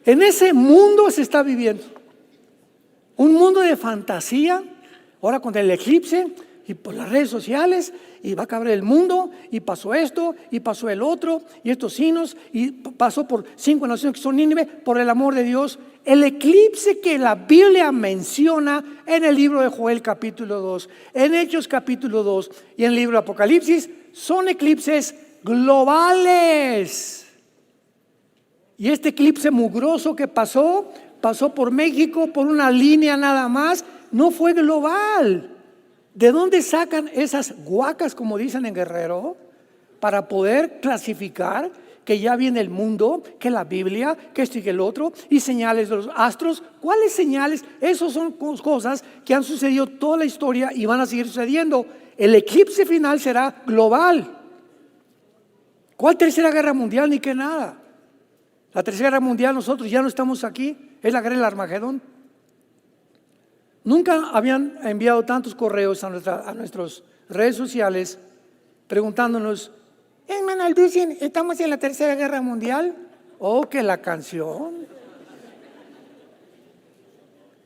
En ese mundo se está viviendo. Un mundo de fantasía. Ahora con el eclipse y por las redes sociales. Y va a acabar el mundo. Y pasó esto. Y pasó el otro. Y estos signos. Y pasó por 5 naciones que son Nínive. Por el amor de Dios. El eclipse que la Biblia menciona en el libro de Joel capítulo 2. En Hechos capítulo 2. Y en el libro de Apocalipsis. Son eclipses globales. Y este eclipse mugroso que pasó por México, por una línea nada más, no fue global. ¿De dónde sacan esas guacas, como dicen en Guerrero, para poder clasificar que ya viene el mundo, que la Biblia, que esto y que el otro, y señales de los astros? ¿Cuáles señales? Esas son cosas que han sucedido toda la historia y van a seguir sucediendo. El eclipse final será global. ¿Cuál tercera guerra mundial? Ni que nada. La tercera guerra mundial, nosotros ya no estamos aquí, es la guerra del Armagedón. Nunca habían enviado tantos correos a nuestras redes sociales preguntándonos, hermano Alducin, ¿estamos en la tercera guerra mundial? Oh, que la canción.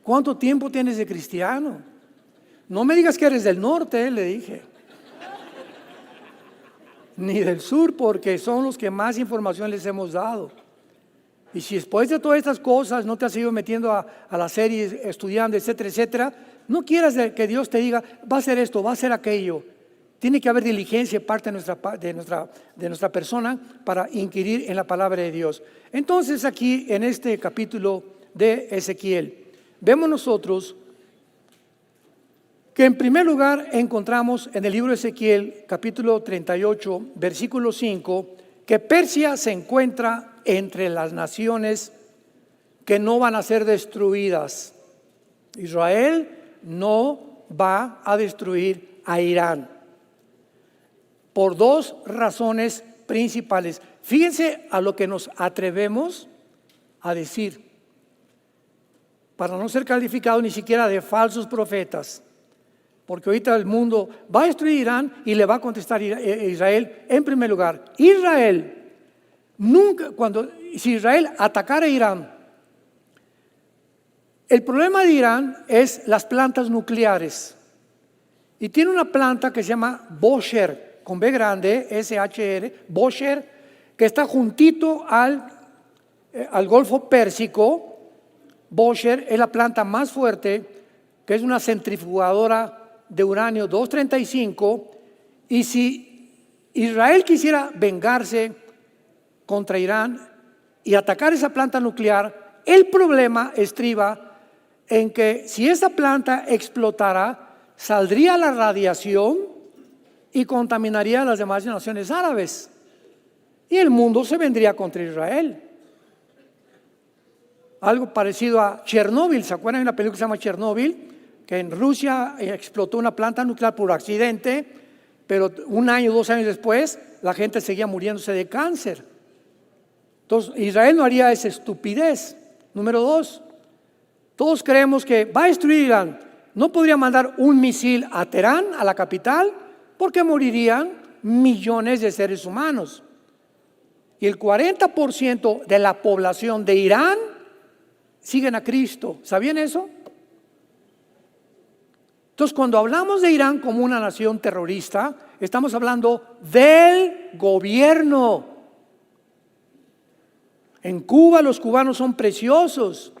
¿Cuánto tiempo tienes de cristiano? No me digas que eres del norte, le dije. Ni del sur, porque son los que más información les hemos dado. Y si después de todas estas cosas no te has ido metiendo a las series, estudiando, etcétera, etcétera, no quieras que Dios te diga, va a hacer esto, va a hacer aquello. Tiene que haber diligencia parte de nuestra persona para inquirir en la palabra de Dios. Entonces aquí en este capítulo de Ezequiel, vemos nosotros que en primer lugar encontramos en el libro de Ezequiel, capítulo 38, versículo 5, que Persia se encuentra entre las naciones que no van a ser destruidas. Israel no va a destruir a Irán por 2 razones principales. Fíjense a lo que nos atrevemos a decir. para no ser calificado ni siquiera de falsos profetas. Porque ahorita el mundo va a destruir Irán y le va a contestar Israel en primer lugar. Israel, nunca, si Israel atacara a Irán, el problema de Irán es las plantas nucleares. Y tiene una planta que se llama Bushehr, con B grande, S-H-R, Bushehr, que está juntito al Golfo Pérsico. Bushehr es la planta más fuerte, que es una centrifugadora de uranio 235, y si Israel quisiera vengarse contra Irán y atacar esa planta nuclear, el problema estriba en que si esa planta explotara, saldría la radiación y contaminaría a las demás naciones árabes, y el mundo se vendría contra Israel. Algo parecido a Chernóbil. ¿Se acuerdan de una película que se llama Chernóbil? Que en Rusia explotó una planta nuclear por accidente, pero 1 año, 2 años después, la gente seguía muriéndose de cáncer. Entonces, Israel no haría esa estupidez. Número 2, todos creemos que va a destruir Irán. No podría mandar un misil a Teherán, a la capital, porque morirían millones de seres humanos. Y el 40% de la población de Irán siguen a Cristo. ¿Sabían eso? Entonces, cuando hablamos de Irán como una nación terrorista, estamos hablando del gobierno. En Cuba los cubanos son preciosos,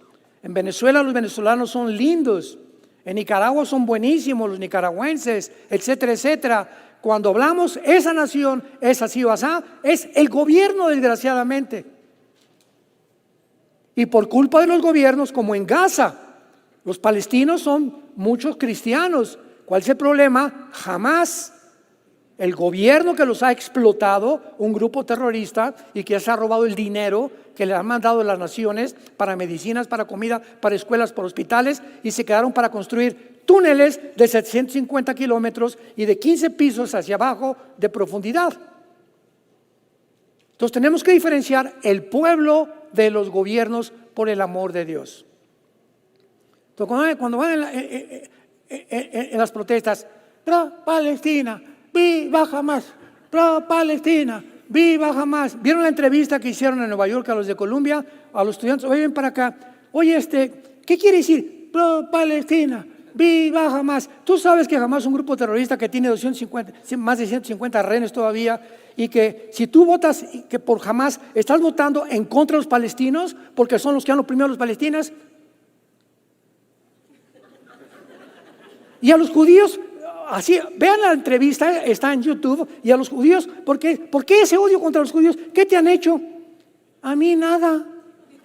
en Venezuela los venezolanos son lindos, en Nicaragua son buenísimos los nicaragüenses, etcétera, etcétera. Cuando hablamos, esa nación es así o asá, es el gobierno, desgraciadamente. Y por culpa de los gobiernos, como en Gaza, los palestinos son muchos cristianos. ¿Cuál es el problema? Jamás. El gobierno que los ha explotado, un grupo terrorista, y que se ha robado el dinero que le han mandado las naciones para medicinas, para comida, para escuelas, para hospitales, y se quedaron para construir túneles de 750 kilómetros y de 15 pisos hacia abajo de profundidad. Entonces tenemos que diferenciar el pueblo de los gobiernos, por el amor de Dios. Entonces, cuando van en las protestas, pro Palestina, viva Hamas, pro Palestina, viva Hamas. ¿Vieron la entrevista que hicieron en Nueva York a los de Columbia, a los estudiantes? Oye, ven para acá. Oye, ¿qué quiere decir pro Palestina, viva Hamas? Tú sabes que Hamas es un grupo terrorista que tiene más de 150 rehenes todavía, y que si tú votas que por Hamas, estás votando en contra de los palestinos, porque son los que han oprimido a los palestinos. Y a los judíos, así, vean la entrevista, está en YouTube. Y a los judíos, ¿por qué ese odio contra los judíos? ¿Qué te han hecho? A mí nada.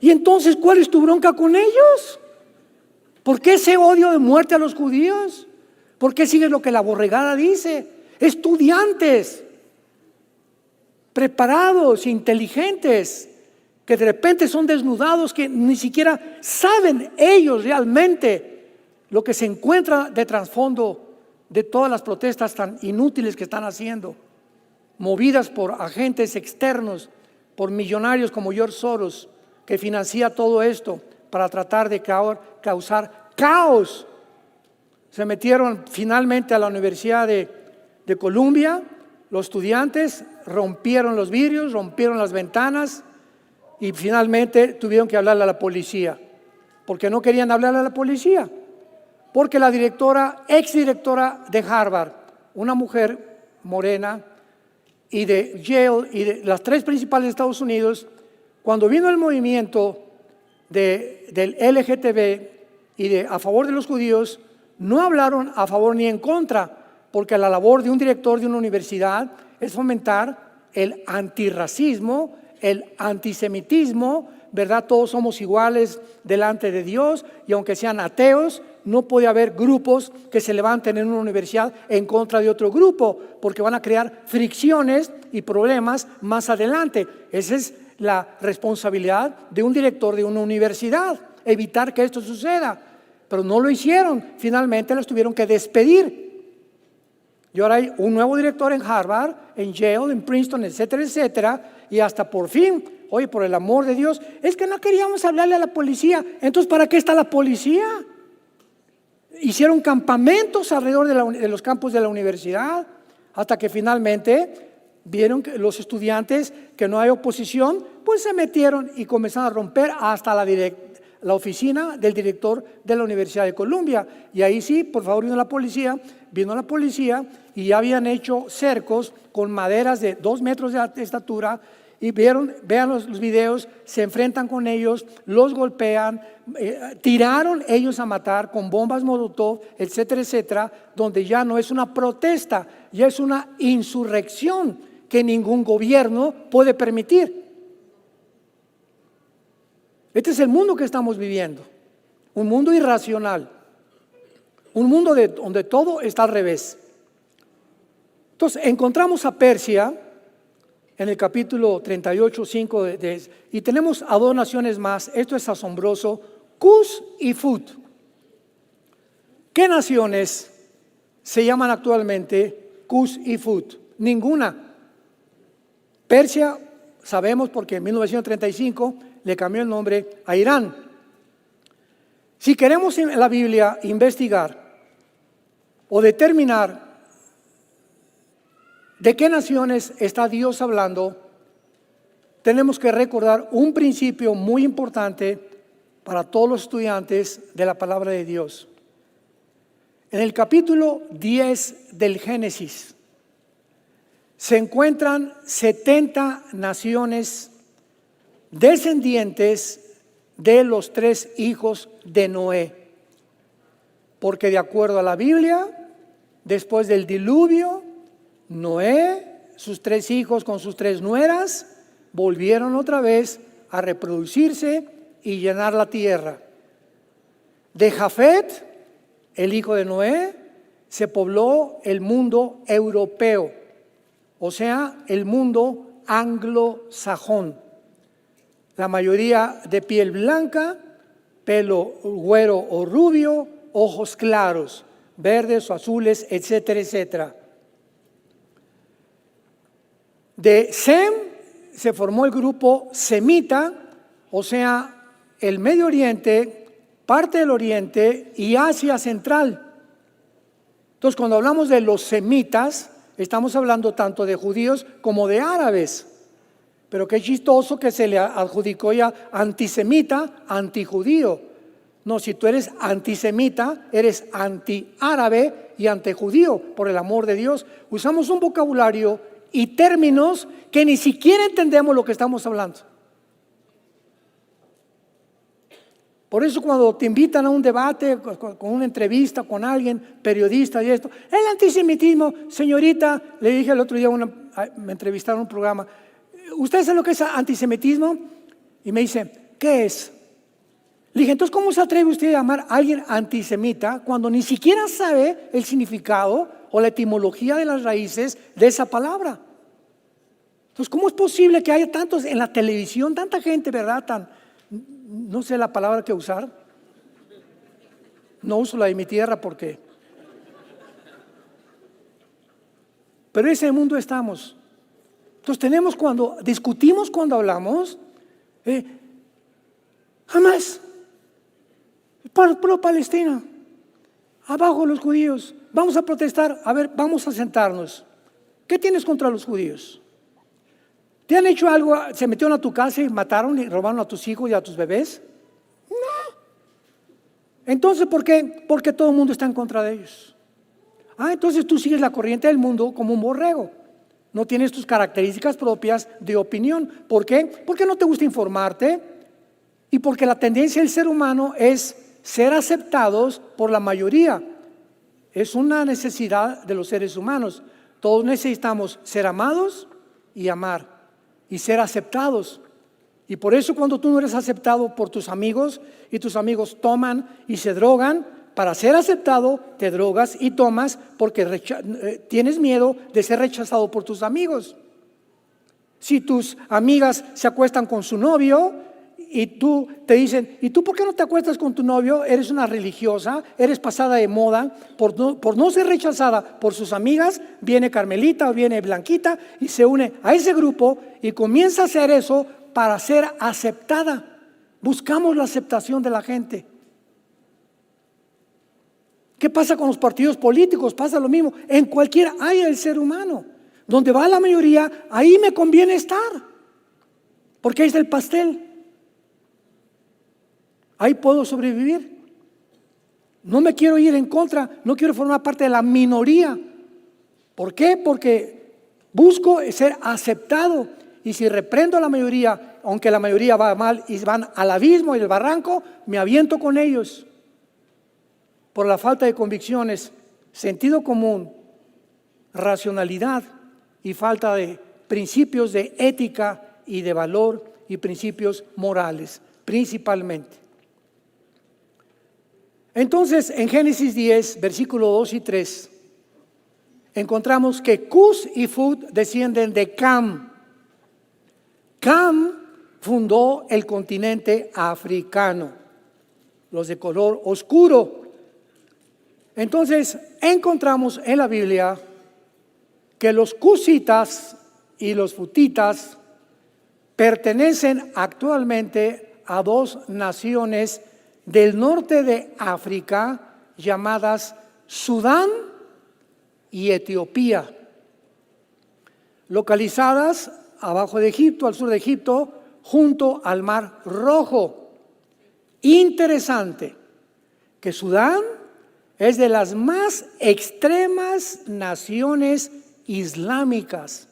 Y entonces, ¿cuál es tu bronca con ellos? ¿Por qué ese odio de muerte a los judíos? ¿Por qué sigues lo que la borregada dice? Estudiantes preparados, inteligentes, que de repente son desnudados, que ni siquiera saben ellos realmente lo que se encuentra de trasfondo de todas las protestas tan inútiles que están haciendo, movidas por agentes externos, por millonarios como George Soros, que financia todo esto para tratar de causar caos. Se metieron finalmente a la Universidad de Columbia. Los estudiantes rompieron los vidrios, rompieron las ventanas, y finalmente tuvieron que hablarle a la policía. ¿Por qué no querían hablarle a la policía? Porque la exdirectora de Harvard, una mujer morena, y de Yale, y de las 3 principales de Estados Unidos, cuando vino el movimiento del LGTB y a favor de los judíos, no hablaron a favor ni en contra, porque la labor de un director de una universidad es fomentar el antirracismo, el antisemitismo, ¿verdad? Todos somos iguales delante de Dios, y aunque sean ateos, no puede haber grupos que se levanten en una universidad en contra de otro grupo, porque van a crear fricciones y problemas más adelante. Esa es la responsabilidad de un director de una universidad, evitar que esto suceda. Pero no lo hicieron, finalmente las tuvieron que despedir. Y ahora hay un nuevo director en Harvard, en Yale, en Princeton, etcétera, etcétera. Y hasta por fin, oye, por el amor de Dios, es que no queríamos hablarle a la policía. Entonces, ¿para qué está la policía? Hicieron campamentos alrededor de los campus de la universidad, hasta que finalmente vieron que los estudiantes que no hay oposición, pues se metieron y comenzaron a romper hasta la oficina del director de la Universidad de Columbia. Y ahí sí, por favor, vino la policía y ya habían hecho cercos con maderas de 2 metros de estatura. Y vean los videos, se enfrentan con ellos, los golpean, tiraron ellos a matar con bombas Molotov, etcétera, etcétera, donde ya no es una protesta, ya es una insurrección que ningún gobierno puede permitir. Este es el mundo que estamos viviendo, un mundo irracional, un mundo donde todo está al revés. Entonces encontramos a Persia en el capítulo 38, 5, y tenemos a 2 naciones más. Esto es asombroso: Cus y Fut. ¿Qué naciones se llaman actualmente Cus y Fut? Ninguna. Persia, sabemos porque en 1935 le cambió el nombre a Irán. Si queremos en la Biblia investigar o determinar ¿de qué naciones está Dios hablando? Tenemos que recordar un principio muy importante para todos los estudiantes de la palabra de Dios. En el capítulo 10 del Génesis se encuentran 70 naciones descendientes de los 3 hijos de Noé. Porque de acuerdo a la Biblia, después del diluvio, Noé, sus 3 hijos con sus 3 nueras, volvieron otra vez a reproducirse y llenar la tierra. De Jafet, el hijo de Noé, se pobló el mundo europeo, o sea, el mundo anglosajón. La mayoría de piel blanca, pelo güero o rubio, ojos claros, verdes o azules, etcétera, etcétera. De Sem se formó el grupo semita, o sea, el Medio Oriente, parte del Oriente y Asia Central. Entonces, cuando hablamos de los semitas, estamos hablando tanto de judíos como de árabes. Pero qué chistoso que se le adjudicó ya antisemita, antijudío. No, si tú eres antisemita, eres antiárabe y antijudío, por el amor de Dios. Usamos un vocabulario y términos que ni siquiera entendemos lo que estamos hablando. Por eso cuando te invitan a un debate, con una entrevista con alguien, periodista y esto, el antisemitismo, señorita, le dije el otro día, me entrevistaron en un programa, ¿usted sabe lo que es antisemitismo? Y me dice, ¿qué es? Le dije, entonces, ¿cómo se atreve usted a llamar a alguien antisemita cuando ni siquiera sabe el significado o la etimología de las raíces de esa palabra? Entonces, ¿cómo es posible que haya tantos en la televisión, tanta gente, verdad, no sé la palabra que usar? No uso la de mi tierra porque... Pero en ese mundo estamos. Entonces discutimos cuando hablamos, jamás, pro Palestina, abajo los judíos, vamos a protestar, a ver, vamos a sentarnos. ¿Qué tienes contra los judíos? ¿Te han hecho algo? ¿Se metieron a tu casa y mataron y robaron a tus hijos y a tus bebés? No. Entonces, ¿por qué? Porque todo el mundo está en contra de ellos. Entonces tú sigues la corriente del mundo como un borrego. No tienes tus características propias de opinión. ¿Por qué? Porque no te gusta informarte y porque la tendencia del ser humano es ser aceptados por la mayoría. Es una necesidad de los seres humanos. Todos necesitamos ser amados y amar y ser aceptados. Y por eso cuando tú no eres aceptado por tus amigos y tus amigos toman y se drogan, para ser aceptado te drogas y tomas porque tienes miedo de ser rechazado por tus amigos. Si tus amigas se acuestan con su novio y tú te dicen, ¿y tú por qué no te acuestas con tu novio? Eres una religiosa, eres pasada de moda, por no ser rechazada por sus amigas, viene Carmelita o viene Blanquita y se une a ese grupo y comienza a hacer eso para ser aceptada. Buscamos la aceptación de la gente. ¿Qué pasa con los partidos políticos? Pasa lo mismo. En cualquier área del ser humano, donde va la mayoría, ahí me conviene estar, porque ahí está el pastel. Ahí puedo sobrevivir. No me quiero ir en contra, no quiero formar parte de la minoría. ¿Por qué? Porque busco ser aceptado. Y si reprendo a la mayoría, aunque la mayoría va mal y van al abismo y el barranco, me aviento con ellos. Por la falta de convicciones, sentido común, racionalidad y falta de principios de ética y de valor y principios morales, principalmente. Entonces, en Génesis 10, versículos 2 y 3, encontramos que Cus y Fut descienden de Cam. Cam fundó el continente africano, los de color oscuro. Entonces, encontramos en la Biblia que los cusitas y los futitas pertenecen actualmente a dos naciones del norte de África llamadas Sudán y Etiopía, localizadas abajo de Egipto, al sur de Egipto, junto al Mar Rojo. Interesante que Sudán es de las más extremas naciones islámicas.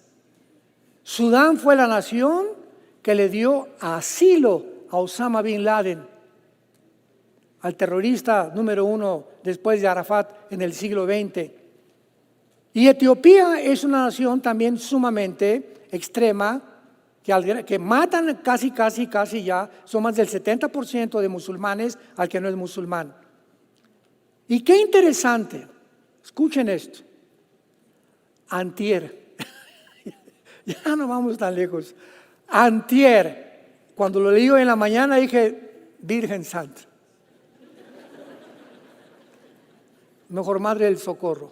Sudán fue la nación que le dio asilo a Osama Bin Laden, al terrorista número 1 después de Arafat en el siglo XX. Y Etiopía es una nación también sumamente extrema, que matan casi ya, son más del 70% de musulmanes al que no es musulmán. Y qué interesante, escuchen esto, antier, ya no vamos tan lejos, antier, cuando lo leí en la mañana dije, Virgen Santa, mejor Madre del Socorro,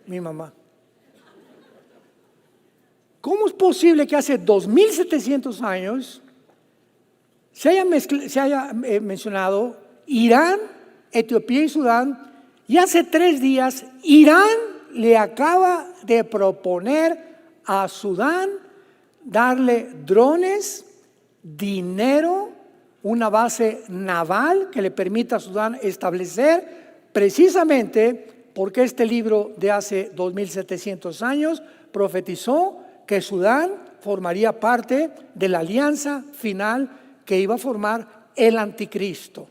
mi mamá. ¿Cómo es posible que hace 2700 años se haya mencionado Irán, Etiopía y Sudán, y hace 3 días Irán le acaba de proponer a Sudán darle drones, dinero, una base naval que le permita a Sudán establecer, precisamente porque este libro de hace 2700 años profetizó que Sudán formaría parte de la alianza final que iba a formar el anticristo.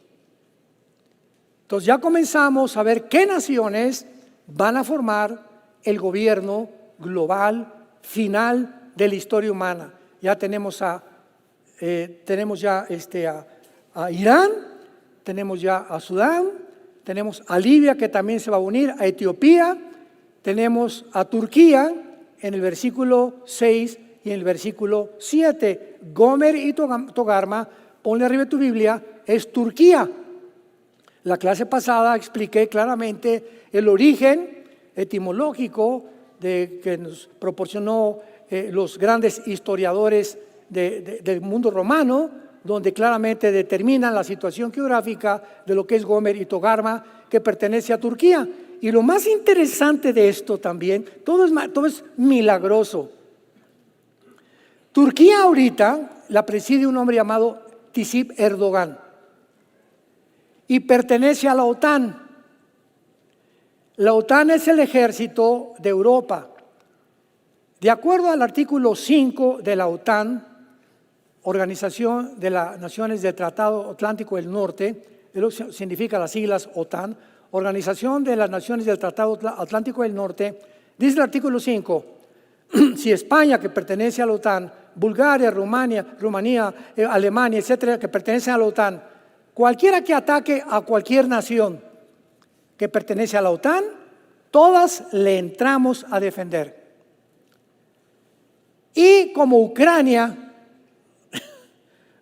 Entonces ya comenzamos a ver qué naciones van a formar el gobierno global final de la historia humana. Ya tenemos ya a Irán, tenemos ya a Sudán, tenemos a Libia que también se va a unir, a Etiopía, tenemos a Turquía en el versículo 6 y en el versículo 7. Gomer y Togarma, ponle arriba de tu Biblia, es Turquía. La clase pasada expliqué claramente el origen etimológico que nos proporcionó los grandes historiadores del mundo romano, donde claramente determinan la situación geográfica de lo que es Gomer y Togarma, que pertenece a Turquía. Y lo más interesante de esto también, todo es milagroso. Turquía ahorita la preside un hombre llamado Tayyip Erdogan y pertenece a la OTAN. La OTAN es el ejército de Europa. De acuerdo al artículo 5 de la OTAN, Organización de las Naciones del Tratado Atlántico del Norte, lo que significa las siglas OTAN, Organización de las Naciones del Tratado Atlántico del Norte, dice el artículo 5, si España, que pertenece a la OTAN, Bulgaria, Rumanía, Alemania, etcétera, que pertenecen a la OTAN, cualquiera que ataque a cualquier nación que pertenece a la OTAN, todas le entramos a defender. Y como Ucrania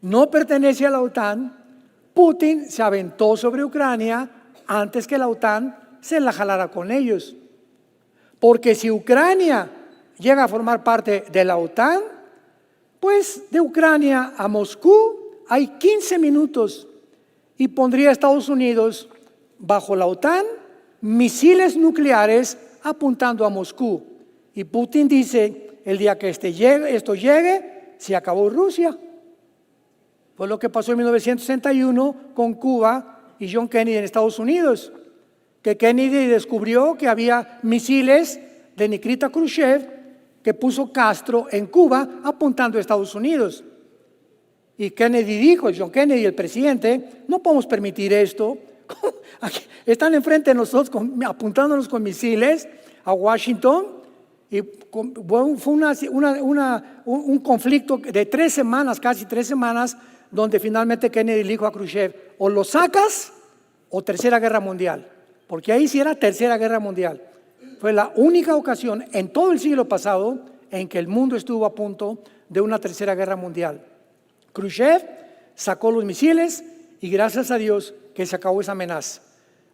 no pertenece a la OTAN, Putin se aventó sobre Ucrania antes que la OTAN se la jalara con ellos. Porque si Ucrania llega a formar parte de la OTAN, pues de Ucrania a Moscú hay 15 minutos y pondría a Estados Unidos bajo la OTAN misiles nucleares apuntando a Moscú. Y Putin dice, el día que esto llegue, se acabó Rusia. Fue lo que pasó en 1961 con Cuba y John Kennedy en Estados Unidos, que Kennedy descubrió que había misiles de Nikita Khrushchev que puso Castro en Cuba apuntando a Estados Unidos. Y Kennedy dijo, John Kennedy, el presidente, no podemos permitir esto. Aquí están enfrente de nosotros apuntándonos con misiles a Washington. Y fue un conflicto de 3 semanas, casi 3 semanas, donde finalmente Kennedy le dijo a Khrushchev, o lo sacas o Tercera Guerra Mundial. Porque ahí sí era Tercera Guerra Mundial. Fue la única ocasión en todo el siglo pasado en que el mundo estuvo a punto de una Tercera Guerra Mundial. Khrushchev sacó los misiles y gracias a Dios que se acabó esa amenaza.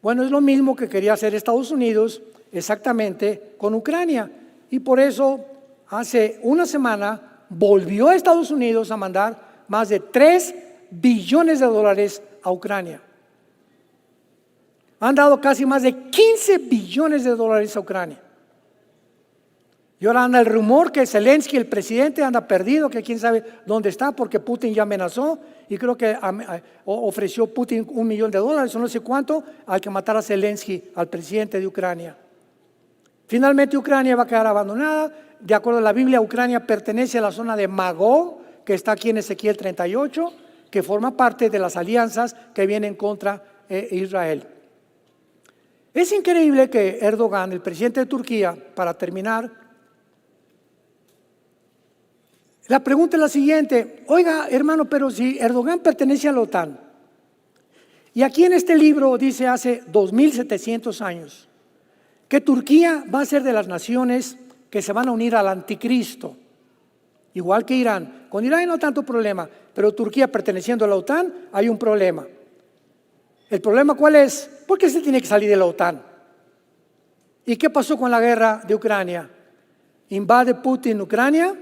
Bueno, es lo mismo que quería hacer Estados Unidos exactamente con Ucrania. Y por eso hace una semana volvió a Estados Unidos a mandar más de $3 billones a Ucrania. Han dado casi más de $15 billones a Ucrania. Y ahora anda el rumor que Zelensky, el presidente, anda perdido, que quién sabe dónde está, porque Putin ya amenazó y creo que ofreció Putin $1 millón o no sé cuánto al que matara a Zelensky, al presidente de Ucrania. Finalmente Ucrania va a quedar abandonada. De acuerdo a la Biblia, Ucrania pertenece a la zona de Magog, que está aquí en Ezequiel 38, que forma parte de las alianzas que vienen contra Israel. Es increíble que Erdogan, el presidente de Turquía, para terminar, la pregunta es la siguiente: oiga, hermano, pero si Erdogan pertenece a la OTAN, y aquí en este libro dice hace 2700 años que Turquía va a ser de las naciones que se van a unir al anticristo, igual que Irán. Con Irán no hay tanto problema, pero Turquía perteneciendo a la OTAN hay un problema. ¿El problema cuál es? ¿Por qué se tiene que salir de la OTAN? ¿Y qué pasó con la guerra de Ucrania? Invade Putin Ucrania.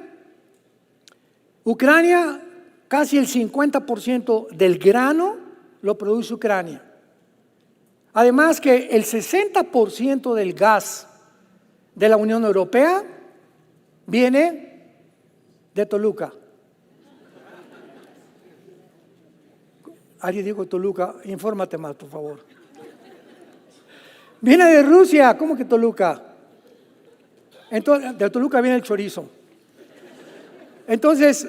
Ucrania, casi el 50% del grano lo produce Ucrania. Además que el 60% del gas de la Unión Europea viene de Toluca. Alguien dijo Toluca, infórmate más, por favor. Viene de Rusia, ¿cómo que Toluca? Entonces, de Toluca viene el chorizo. Entonces,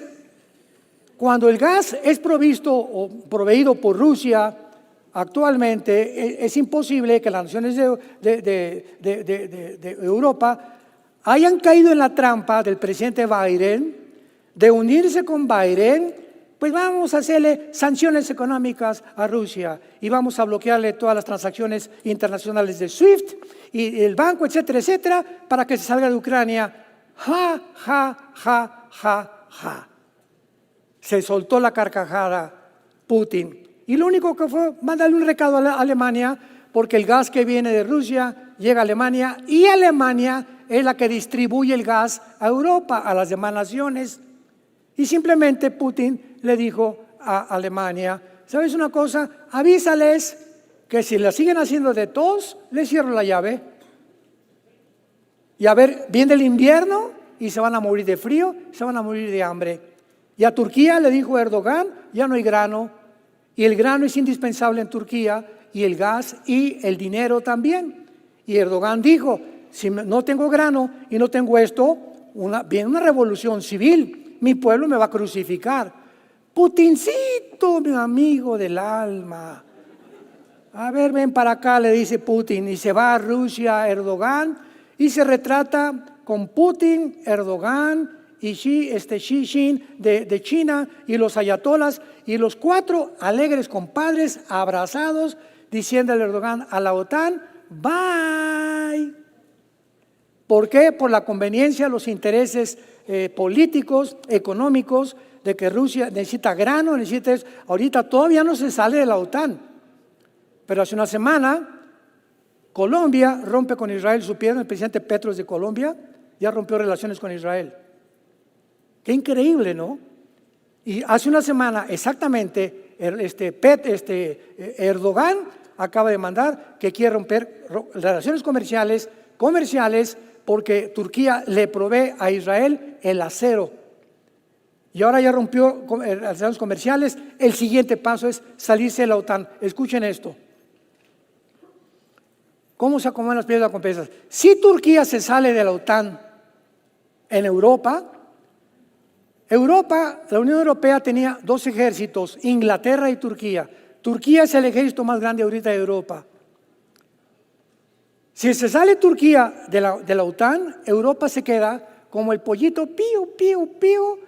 cuando el gas es provisto o proveído por Rusia, actualmente es imposible que las naciones de Europa hayan caído en la trampa del presidente Biden de unirse con Biden. Pues vamos a hacerle sanciones económicas a Rusia y vamos a bloquearle todas las transacciones internacionales de SWIFT y el banco, etcétera, etcétera, para que se salga de Ucrania. Ja, ja, ja, ja, ja. Se soltó la carcajada Putin. Y lo único que fue mandarle un recado a Alemania, porque el gas que viene de Rusia llega a Alemania y Alemania es la que distribuye el gas a Europa, a las demás naciones. Y simplemente Putin le dijo a Alemania, ¿sabes una cosa? Avísales que si la siguen haciendo de tos, les cierro la llave. Y a ver, viene el invierno y se van a morir de frío, se van a morir de hambre. Y a Turquía le dijo Erdogan, ya no hay grano. Y el grano es indispensable en Turquía, y el gas y el dinero también. Y Erdogan dijo, si no tengo grano y no tengo esto, viene una revolución civil. Mi pueblo me va a crucificar. Putincito, mi amigo del alma. A ver, ven para acá, le dice Putin. Y se va a Rusia, Erdogan, y se retrata con Putin, Erdogan y Xi Jinping de China y los ayatolas y los 4 alegres compadres abrazados, diciéndole a Erdogan a la OTAN, bye. ¿Por qué? Por la conveniencia, los intereses políticos, económicos de que Rusia necesita grano, necesita eso. Ahorita todavía no se sale de la OTAN, pero hace una semana Colombia rompe con Israel. ¿Supieron? El presidente Petro de Colombia ya rompió relaciones con Israel. Qué increíble, ¿no? Y hace una semana exactamente Erdogan acaba de mandar que quiere romper relaciones comerciales porque Turquía le provee a Israel el acero. Y ahora ya rompió relaciones comerciales. El siguiente paso es salirse de la OTAN. Escuchen esto. ¿Cómo se acomodan las piezas con piezas? Si Turquía se sale de la OTAN en Europa, la Unión Europea tenía dos ejércitos, Inglaterra y Turquía. Turquía es el ejército más grande ahorita de Europa. Si se sale Turquía de la OTAN, Europa se queda como el pollito, pío, pío, pío.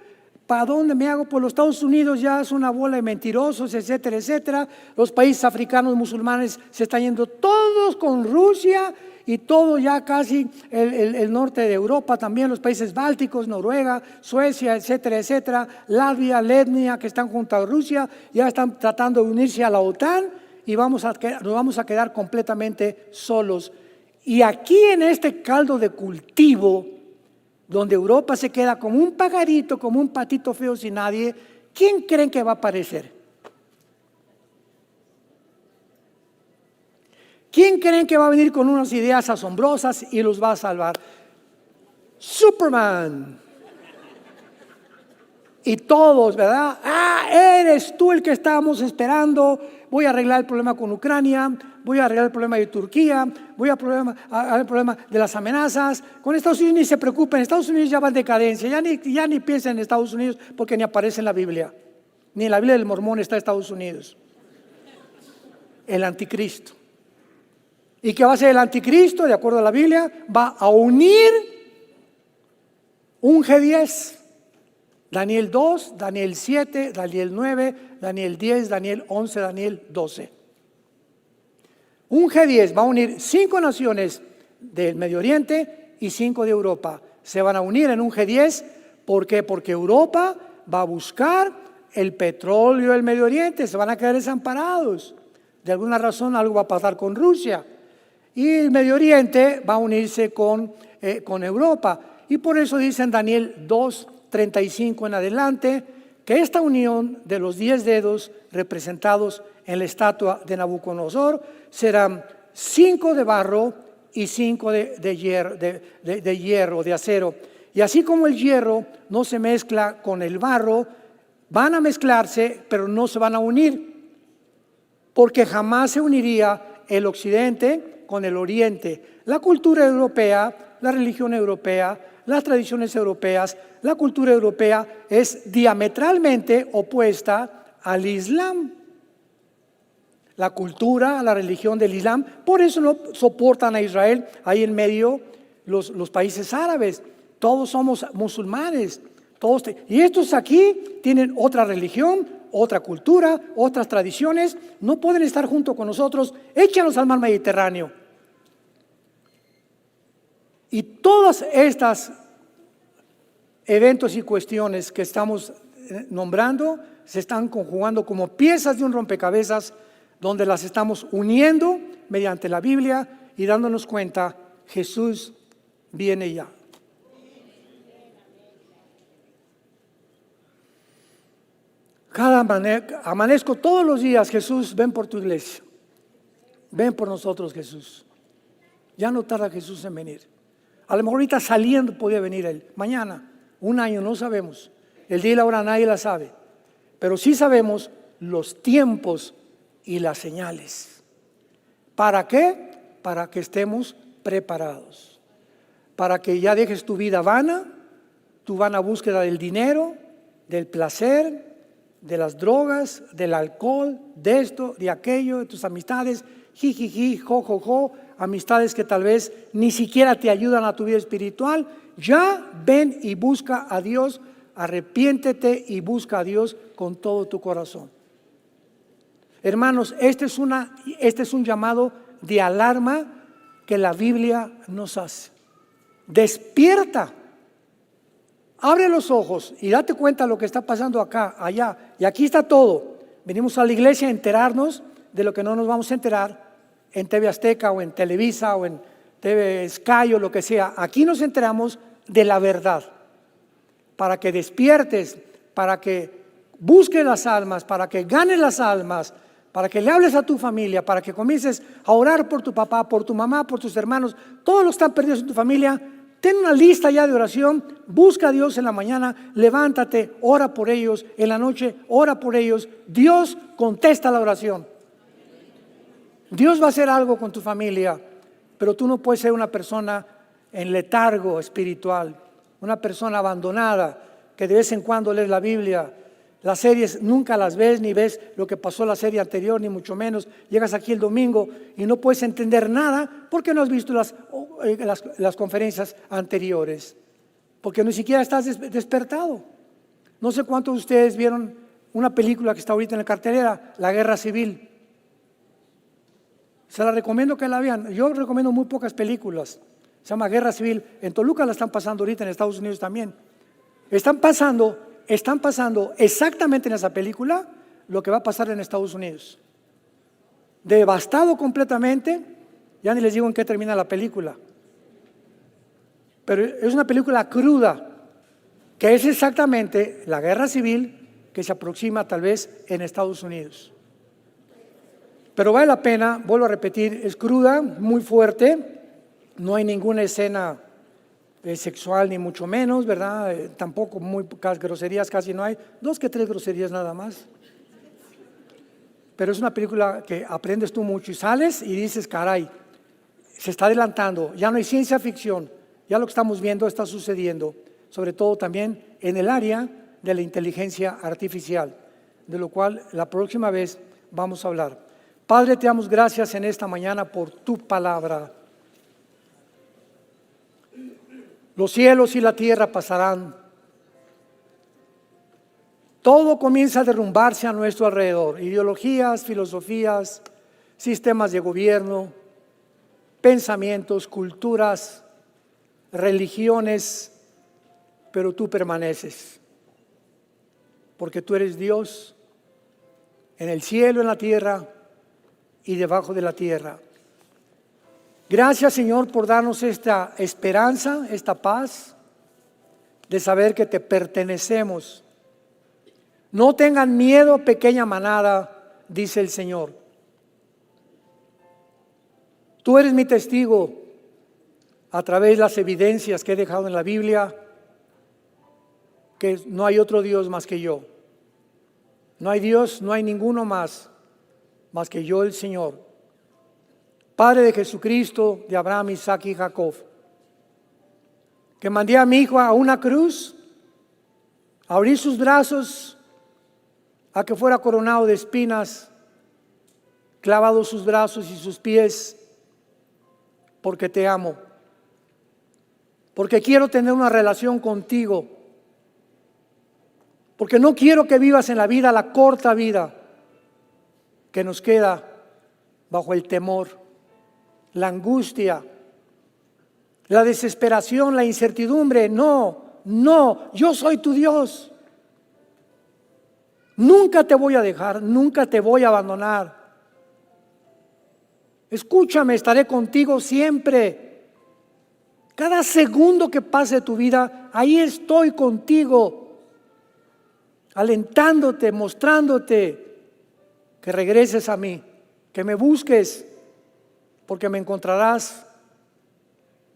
¿Para dónde me hago? Pues los Estados Unidos ya es una bola de mentirosos, etcétera, etcétera. Los países africanos musulmanes se están yendo todos con Rusia y todo ya casi el norte de Europa, también los países bálticos, Noruega, Suecia, etcétera, etcétera. Latvia, Letnia, que están junto a Rusia, ya están tratando de unirse a la OTAN y nos vamos a quedar completamente solos. Y aquí en este caldo de cultivo, donde Europa se queda como un pajarito, como un patito feo sin nadie, ¿quién creen que va a aparecer? ¿Quién creen que va a venir con unas ideas asombrosas y los va a salvar? Superman. Y todos, ¿verdad? Eres tú el que estábamos esperando. Voy a arreglar el problema con Ucrania, voy a arreglar el problema de Turquía, voy a arreglar el problema de las amenazas. Con Estados Unidos ni se preocupen, Estados Unidos ya va en decadencia, ya ni piensen en Estados Unidos porque ni aparece en la Biblia. Ni en la Biblia del Mormón está Estados Unidos. El anticristo. ¿Y qué va a hacer el anticristo? De acuerdo a la Biblia, va a unir un G10. Daniel 2, Daniel 7, Daniel 9, Daniel 10, Daniel 11, Daniel 12. Un G10 va a unir 5 naciones del Medio Oriente y 5 de Europa. Se van a unir en un G10. ¿Por qué? Porque Europa va a buscar el petróleo del Medio Oriente. Se van a quedar desamparados. De alguna razón algo va a pasar con Rusia. Y el Medio Oriente va a unirse con Europa. Y por eso dice en Daniel 2, 35 en adelante, que esta unión de los 10 dedos representados en la estatua de Nabucodonosor serán 5 de barro y 5 de hierro, de acero. Y así como el hierro no se mezcla con el barro, van a mezclarse, pero no se van a unir, porque jamás se uniría el occidente con el oriente. La cultura europea, la religión europea, las tradiciones europeas, la cultura europea es diametralmente opuesta al Islam. La cultura, la religión del Islam, por eso no soportan a Israel ahí en medio los países árabes. Todos somos musulmanes. Y estos aquí tienen otra religión, otra cultura, otras tradiciones. No pueden estar junto con nosotros. Échanos al mar Mediterráneo. Y todas estas eventos y cuestiones que estamos nombrando se están conjugando como piezas de un rompecabezas donde las estamos uniendo mediante la Biblia y dándonos cuenta, Jesús viene ya. Amanezco todos los días, Jesús, ven por tu iglesia. Ven por nosotros, Jesús. Ya no tarda Jesús en venir. A lo mejor ahorita saliendo podía venir Él. Mañana, un año, no sabemos. El día y la hora nadie la sabe. Pero sí sabemos los tiempos y las señales. ¿Para qué? Para que estemos preparados. Para que ya dejes tu vida vana, tu vana búsqueda del dinero, del placer, de las drogas, del alcohol, de esto, de aquello, de tus amistades, jijiji, jojojo, amistades que tal vez ni siquiera te ayudan a tu vida espiritual. Ya ven y busca a Dios, arrepiéntete y busca a Dios con todo tu corazón. Hermanos, este es un llamado de alarma que la Biblia nos hace. Despierta. Abre los ojos y date cuenta de lo que está pasando acá, allá. Y aquí está todo. Venimos a la iglesia a enterarnos de lo que no nos vamos a enterar en TV Azteca o en Televisa o en TV Sky o lo que sea. Aquí nos enteramos de la verdad. Para que despiertes, para que busques las almas, para que ganes las almas, para que le hables a tu familia, para que comiences a orar por tu papá, por tu mamá, por tus hermanos, todos los que están perdidos en tu familia. Ten una lista ya de oración, busca a Dios en la mañana, levántate, ora por ellos, en la noche ora por ellos. Dios contesta la oración. Dios va a hacer algo con tu familia, pero tú no puedes ser una persona en letargo espiritual, una persona abandonada que de vez en cuando lees la Biblia. Las series nunca las ves, ni ves lo que pasó en la serie anterior, ni mucho menos. Llegas aquí el domingo y no puedes entender nada porque no has visto las conferencias anteriores, porque ni siquiera estás despertado. No sé cuántos de ustedes vieron una película que está ahorita en la cartelera, La Guerra Civil. Se la recomiendo que la vean. Yo recomiendo muy pocas películas. Se llama Guerra Civil. En Toluca la están pasando ahorita, en Estados Unidos también. Están pasando exactamente en esa película lo que va a pasar en Estados Unidos. Devastado completamente, ya ni les digo en qué termina la película. Pero es una película cruda, que es exactamente la guerra civil que se aproxima tal vez en Estados Unidos. Pero vale la pena, vuelvo a repetir, es cruda, muy fuerte, no hay ninguna escena sexual ni mucho menos, ¿verdad? Tampoco muy pocas groserías, casi no hay, 2 que 3 groserías nada más. Pero es una película que aprendes tú mucho y sales y dices, caray, se está adelantando, ya no hay ciencia ficción, ya lo que estamos viendo está sucediendo, sobre todo también en el área de la inteligencia artificial, de lo cual la próxima vez vamos a hablar. Padre, te damos gracias en esta mañana por tu palabra. Los cielos y la tierra pasarán. Todo comienza a derrumbarse a nuestro alrededor. Ideologías, filosofías, sistemas de gobierno, pensamientos, culturas, religiones, pero tú permaneces. Porque tú eres Dios en el cielo, en la tierra y debajo de la tierra. Gracias, Señor, por darnos esta esperanza, esta paz de saber que te pertenecemos. No tengan miedo, pequeña manada, dice el Señor. Tú eres mi testigo a través de las evidencias que he dejado en la Biblia, que no hay otro Dios más que yo. No hay Dios, no hay ninguno más que yo, el Señor. Padre de Jesucristo, de Abraham, Isaac y Jacob, que mandé a mi hijo a una cruz, a abrir sus brazos, a que fuera coronado de espinas, clavados sus brazos y sus pies, porque te amo, porque quiero tener una relación contigo, porque no quiero que vivas en la vida, la corta vida que nos queda bajo el temor, la angustia, la desesperación, la incertidumbre. No, yo soy tu Dios. Nunca te voy a dejar, nunca te voy a abandonar. Escúchame, estaré contigo siempre. Cada segundo que pase tu vida, ahí estoy contigo, alentándote, mostrándote que regreses a mí, que me busques, porque me encontrarás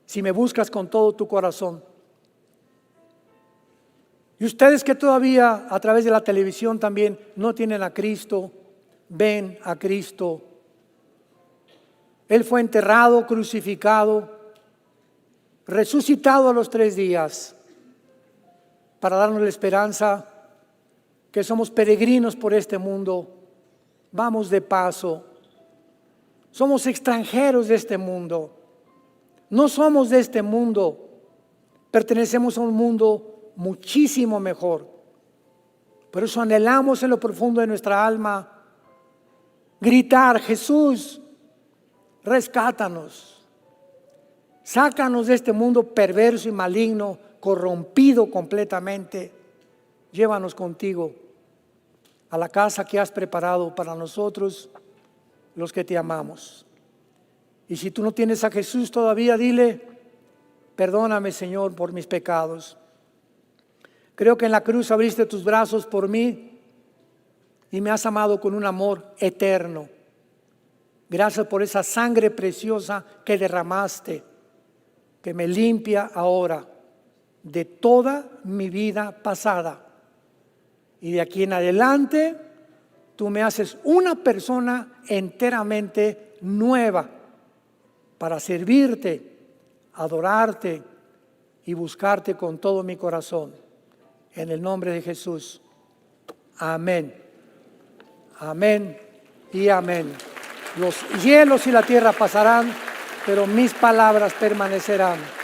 si me buscas con todo tu corazón. Y ustedes que todavía a través de la televisión también no tienen a Cristo, ven a Cristo. Él fue enterrado, crucificado, resucitado a los 3 días para darnos la esperanza que somos peregrinos por este mundo, vamos de paso. Somos extranjeros de este mundo, no somos de este mundo, pertenecemos a un mundo muchísimo mejor. Por eso anhelamos en lo profundo de nuestra alma gritar: Jesús, rescátanos, sácanos de este mundo perverso y maligno corrompido completamente, llévanos contigo a la casa que has preparado para nosotros, los que te amamos. Y si tú no tienes a Jesús todavía, dile: perdóname, Señor, por mis pecados. Creo que en la cruz abriste tus brazos por mí y me has amado con un amor eterno. Gracias por esa sangre preciosa que derramaste, que me limpia ahora de toda mi vida pasada. Y de aquí en adelante, tú me haces una persona enteramente nueva para servirte, adorarte y buscarte con todo mi corazón. En el nombre de Jesús. Amén. Amén y amén. Los cielos y la tierra pasarán, pero mis palabras permanecerán.